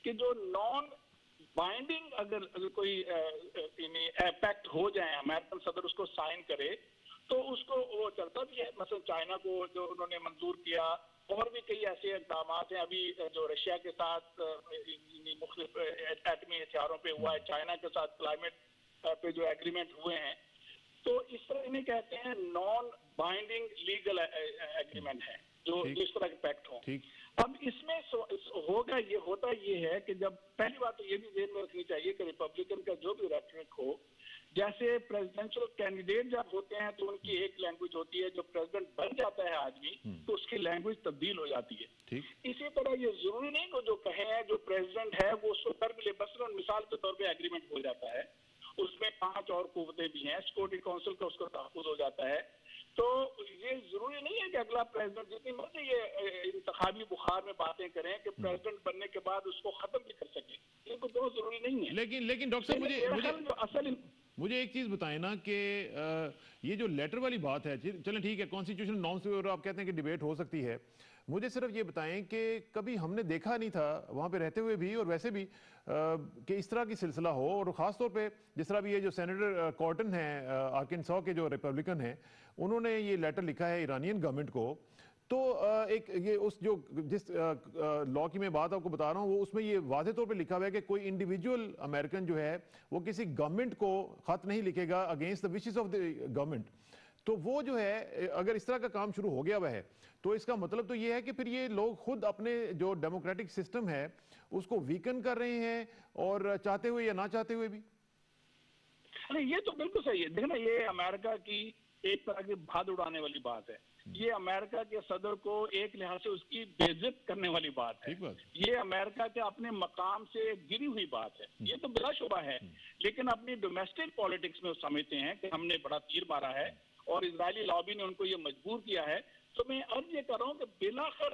[SPEAKER 5] कि जो नॉन बाइंडिंग अगर कोई पैक्ट हो जाए, अमेरिकन सदर उसको साइन करे, तो उसको वो चलता भी है। मतलब चाइना को जो उन्होंने मंजूर किया, और भी कई ऐसे इक़दाम हैं अभी जो रशिया के साथ मुख्तलिफ एटमी हथियारों पे हुआ है, चाइना के साथ क्लाइमेट पे जो एग्रीमेंट हुए हैं, तो इस तरह इन्हें कहते हैं नॉन बाइंडिंग लीगल एग्रीमेंट है, जो इस तरह के पैक्ट हों। अब इसमें होता ये है कि जब पहली बात तो ये भी ध्यान में रखनी चाहिए कि रिपब्लिकन का जो भी रेटरिक हो, जैसे प्रेसिडेंशियल कैंडिडेट जब होते हैं तो उनकी एक लैंग्वेज होती है, जो प्रेसिडेंट बन जाता है आदमी तो उसकी लैंग्वेज तब्दील हो जाती है। इसी तरह ये जरूरी नहीं कि जो कहे हैं जो प्रेसिडेंट है वो उसको कर मिले। मसलन मिसाल के तौर पे एग्रीमेंट हो जाता है, उसमें 5 और कुव्वतें भी हैं, सिक्योरिटी काउंसिल का उसको तहफ़्फ़ुज़ हो जाता है, तो ये जरूरी नहीं है कि अगला प्रेसिडेंट, जितनी मर्जी ये इंतखाबी बुखार में बातें करें कि प्रेसिडेंट बनने के बाद उसको खत्म भी कर सके, ये तो बहुत जरूरी नहीं है।
[SPEAKER 1] लेकिन डॉक्टर साहब मुझे एक चीज बताएं ना कि ये जो लेटर वाली बात है, चलें ठीक है, कॉन्स्टिट्यूशनल नॉर्म्स पे आप कहते हैं कि डिबेट हो सकती है, मुझे सिर्फ ये बताएं कि कभी हमने देखा नहीं था वहाँ पे रहते हुए भी और वैसे भी कि इस तरह की सिलसिला हो, और ख़ास तौर पे जिस तरह भी ये जो सेनेटर कॉर्टन है आर्कनसॉ के जो रिपब्लिकन हैं, उन्होंने ये लेटर लिखा है ईरानियन गवर्नमेंट को, तो एक ये उस जो जिस लॉ की मैं बात आपको बता रहा हूँ, वो उसमें ये वाज़े तौर पे लिखा हुआ है कि कोई इंडिविजुअल अमेरिकन जो है वो किसी गवर्नमेंट को ख़त नहीं लिखेगा against the wishes of the government. तो वो जो है अगर इस तरह का काम शुरू हो गया हुआ है, तो इसका मतलब तो ये है कि फिर ये लोग खुद अपने जो डेमोक्रेटिक सिस्टम है उसको वीकन कर रहे हैं, और चाहते हुए या ना चाहते हुए भी।
[SPEAKER 5] नहीं, ये तो बिल्कुल सही है। देखना, ये अमेरिका की एक तरह की भाद उड़ाने वाली बात है
[SPEAKER 9] ये अमेरिका के सदर को एक लिहाज से उसकी बेइज्जत करने वाली बात है। ये अमेरिका के अपने मकाम से गिरी हुई बात है, ये तो बिलाशुबा है। लेकिन अपनी डोमेस्टिक पॉलिटिक्स में वो समझते हैं कि हमने बड़ा तीर मारा है और इजरायली लॉबी ने उनको ये मजबूर किया है। तो मैं अर्ज ये कर रहा हूँ कि बिलाखिर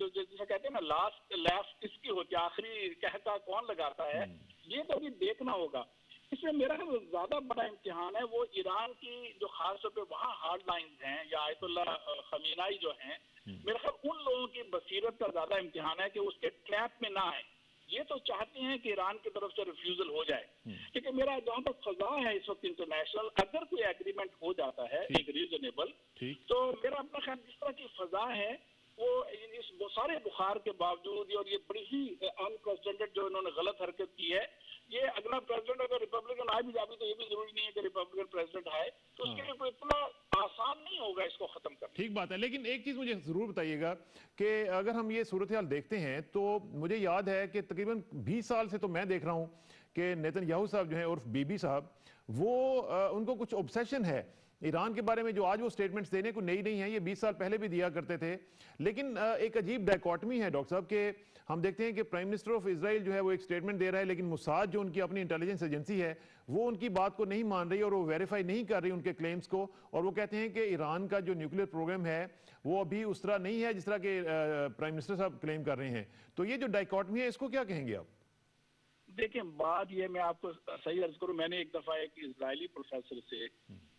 [SPEAKER 9] जैसे कहते हैं ना, लास्ट लैफ किसकी होती है, आखिरी कहका कौन लगाता है, ये तो अभी देखना होगा। इसमें मेरा ज्यादा बड़ा इम्तिहान है वो ईरान की जो खास तौर पे वहाँ हार्ड लाइन्स हैं या आयतुल्ला खमीनाई जो हैं, मेरा ख्याल उन लोगों की बसीरत का ज्यादा इम्तिहान है कि उसके ट्रैप में ना आए। ये तो चाहते हैं कि ईरान की तरफ से रिफ्यूजल हो जाए, लेकिन मेरा जहाँ तक फजा है इस वक्त इंटरनेशनल, अगर कोई एग्रीमेंट हो जाता है एक रीजनेबल, तो मेरा अपना ख्याल जिस तरह की फजा है वो इस सारे बुखार के बावजूद और ये बड़ी ही अनप्रेसिडेंटेड जो इन्होंने गलत हरकत की है, ये अगला प्रेसिडेंट अगर रिपब्लिकन आए भी जाए तो ये भी जरूरी नहीं है कि रिपब्लिकन प्रेसिडेंट आए, तो उसके लिए कोई इतना आसान नहीं होगा इसको खत्म करना।
[SPEAKER 1] ठीक बात है, लेकिन एक चीज मुझे जरूर बताइएगा कि अगर हम ये सूरत हाल देखते हैं तो मुझे याद है कि तकरीबन 20 साल से तो मैं देख रहा हूं कि नेतन्याहू साहब जो हैं उर्फ बीबी साहब, वो उनको कुछ ऑब्सेशन है ईरान के बारे में। जो आज वो स्टेटमेंट्स देने को नई नहीं है, ये 20 साल पहले भी दिया करते थे। लेकिन एक अजीब डायकॉटमी है डॉक्टर साहब के हम देखते हैं कि प्राइम मिनिस्टर ऑफ इजराइल जो है वो एक स्टेटमेंट दे रहा है, लेकिन मुसाद जो उनकी अपनी इंटेलिजेंस एजेंसी है वो उनकी बात को नहीं मान रही और वो वेरीफाई नहीं कर रही उनके क्लेम्स को, और वो कहते हैं कि ईरान का जो न्यूक्लियर प्रोग्राम है वो अभी उस तरह नहीं है जिस तरह के प्राइम मिनिस्टर साहब क्लेम कर रहे हैं। तो ये जो डायकॉटमी है इसको क्या कहेंगे आप?
[SPEAKER 9] देखिए, बात ये मैं आपको सही अर्ज करूं, मैंने एक दफा एक इजरायली प्रोफेसर से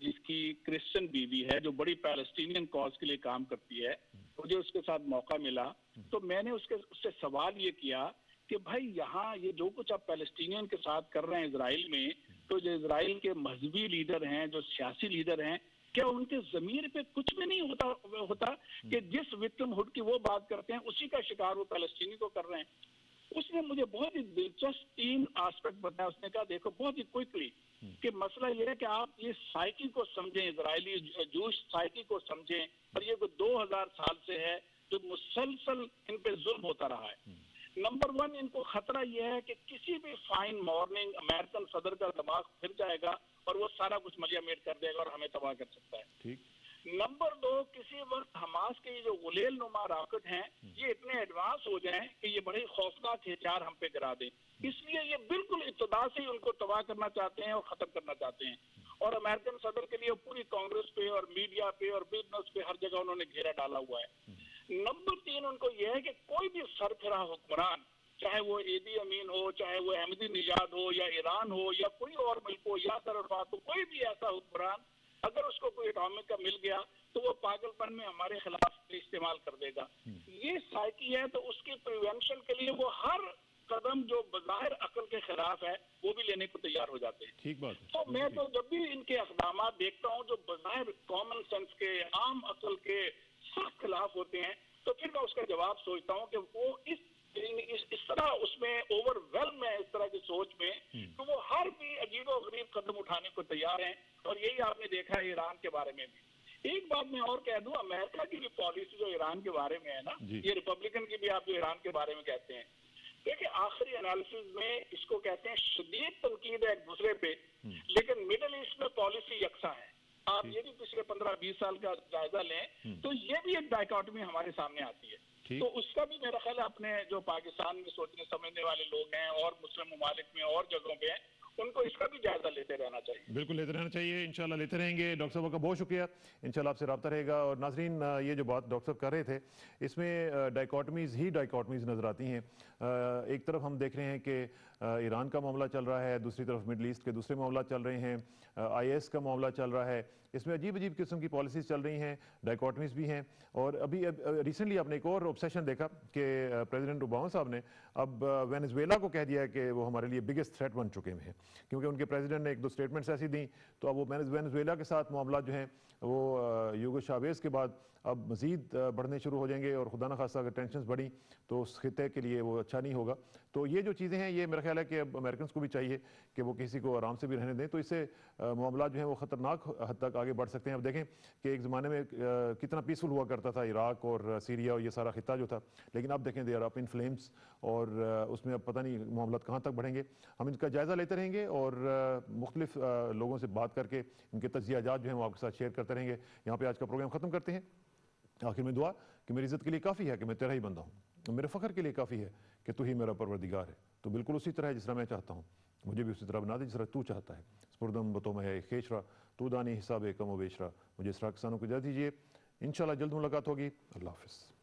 [SPEAKER 9] जिसकी क्रिश्चियन बीवी है जो बड़ी पैलेस्टीनियन कॉज के लिए काम करती है, मुझे उसके साथ मौका मिला, तो मैंने उससे सवाल ये किया कि भाई यहाँ ये जो कुछ आप पैलेस्टीनियन के साथ कर रहे हैं इजराइल में, तो जो इजराइल के मजहबी लीडर हैं, जो सियासी लीडर हैं, क्या उनके जमीर पे कुछ भी नहीं होता कि जिस विक्टिमहुड की वो बात करते हैं उसी का शिकार वो पैलेस्टीनी को कर रहे हैं। उसने मुझे बहुत ही दिलचस्प 3 एस्पेक्ट बताया। उसने कहा देखो बहुत ही क्विकली कि मसला ये है कि आप ये साइकी को समझें, इजरायली जूश साइकी को समझें, और ये 2000 साल से है जो मुसलसल इन पे जुल्म होता रहा है। नंबर 1, इनको खतरा यह है कि किसी भी फाइन मॉर्निंग अमेरिकन सदर का दिमाग फिर जाएगा और वो सारा कुछ मलियामेट कर देगा और हमें तबाह कर सकता है। ठीक। नंबर 2, किसी वक्त हमास के जो गुलेल नुमा रॉकेट हैं ये इतने एडवांस हो जाएं कि ये बड़े खौफनाक हथियार हम पे गिरा दें, इसलिए ये बिल्कुल इब्तदा से ही उनको तबाह करना चाहते हैं और खत्म करना चाहते हैं। और अमेरिकन सदर के लिए पूरी कांग्रेस पे और मीडिया पे और बिजनेस पे हर जगह उन्होंने घेरा डाला हुआ है। नंबर 3, उनको यह है कि कोई भी सरफिरा हुक्मरान, चाहे वो एदी अमीन हो, चाहे वो अहमदी निजाद हो या ईरान हो या कोई और मुल्क हो या अरफात हो, कोई भी ऐसा हुक्मरान अगर उसको कोई एटॉमिक का मिल गया तो वो पागलपन में हमारे खिलाफ इस्तेमाल कर देगा। ये साइकी है, तो उसकी प्रिवेंशन के लिए वो हर कदम जो बज़ाहिर अकल के खिलाफ है वो भी लेने को तैयार हो जाते हैं। ठीक बात है। तो मैं तो जब भी इनके इक़दाम देखता हूँ जो बज़ाहिर कॉमन सेंस के, आम अकल के सख्त खिलाफ होते हैं, तो फिर मैं उसका जवाब सोचता हूँ कि वो इस तरह उसमें ओवरवेल्म है, इस तरह की सोच में, तो वो हर भी अजीब और गरीब कदम उठाने को तैयार हैं। और यही आपने देखा है ईरान के बारे में भी। एक बात मैं और कह दूं, अमेरिका की भी पॉलिसी जो ईरान के बारे में है ना, ये रिपब्लिकन की भी आप जो ईरान के बारे में कहते हैं, देखिए आखिरी एनालिसिस में इसको कहते हैं शदीद तनकीद है एक दूसरे पे, लेकिन मिडिल ईस्ट में पॉलिसी यकसा है। आप ये भी पिछले 15-20 साल का जायजा लें तो ये भी एक डायकॉटमी हमारे सामने आती है। तो उसका भी मेरा ख्याल अपने जो पाकिस्तान में सोचने समझने वाले लोग हैं और मुस्लिम ममालिक में और जगहों पे हैं, उनको इसका भी जायजा लेते रहना चाहिए।
[SPEAKER 1] बिल्कुल लेते रहना चाहिए, इंशाल्लाह लेते रहेंगे। डॉक्टर साहब का बहुत शुक्रिया, इंशाल्लाह आपसे रब्ता रहेगा। और नाजरीन, ये जो बात डॉक्टर साहब कर रहे थे इसमें डायकॉटमीज़ ही डायकॉटमीज़ नज़र आती हैं। एक तरफ हम देख रहे हैं कि ईरान का मामला चल रहा है, दूसरी तरफ मिडल ईस्ट के दूसरे मामला चल रहे हैं, IS का मामला चल रहा है, इसमें अजीब अजीब किस्म की पॉलिसीज़ चल रही हैं, डायकॉटमीज़ भी हैं। और अभी रिसेंटली आपने एक और ऑब्सेशन देखा कि प्रेसिडेंट ओबामा साहब ने अब वेनेजुएला को कह दिया है कि वो हमारे लिए बिगेस्ट थ्रेट बन चुके हैं, क्योंकि उनके प्रेसिडेंट ने 1-2 स्टेटमेंट्स ऐसी दी, तो अब वो वेनेजुएला के साथ मामला जो हैं वो यूगो चावेज़ के बाद अब मज़ीद बढ़ने शुरू हो जाएंगे, और खुदा न खास्ता अगर टेंशन्स बढ़ी तो उस खिते के लिए वो अच्छा नहीं होगा। तो तो ये जो चीज़ें हैं, ये मेरा ख्याल है कि अब अमेरिकन को भी चाहिए कि वो किसी को आराम से भी रहने दें, तो इससे मामला जो है वो ख़तरनाक हद तक आगे बढ़ सकते हैं। अब देखें कि एक ज़माने में कितना पीसफुल हुआ करता था इराक और सीरिया और ये सारा खिता जो था, लेकिन अब देखें they are up in flames, और उसमें अब पता नहीं मामला कहाँ तक बढ़ेंगे। हम इनका जायज़ा लेते रहेंगे और मुख्तलिफ लोगों से बात करके इनके तज्जियाजात जो हैं वो आपके साथ शेयर करते रहेंगे। यहाँ पर आज का प्रोग्राम ख़त्म करते हैं। आखिर में दुआ कि मेरी इज़्ज़त के लिए काफ़ी है कि मैं तेरा ही बंदा हूँ, मेरे फ़ख्र के लिए काफ़ी है कि तू ही मेरा परवरदिगार है। तो बिल्कुल उसी तरह है जिस तरह मैं चाहता हूँ, मुझे भी उसी तरह बना दे जिस तरह तू चाहता है। स्पुरदम बतो मैं खेशरा तू दानी हिसाब कम व बेशरा। मुझे इसरा किसानों को इजाज़त दीजिए, इंशाल्लाह जल्द मुलाकात होगी। अल्लाह हाफ़िज़।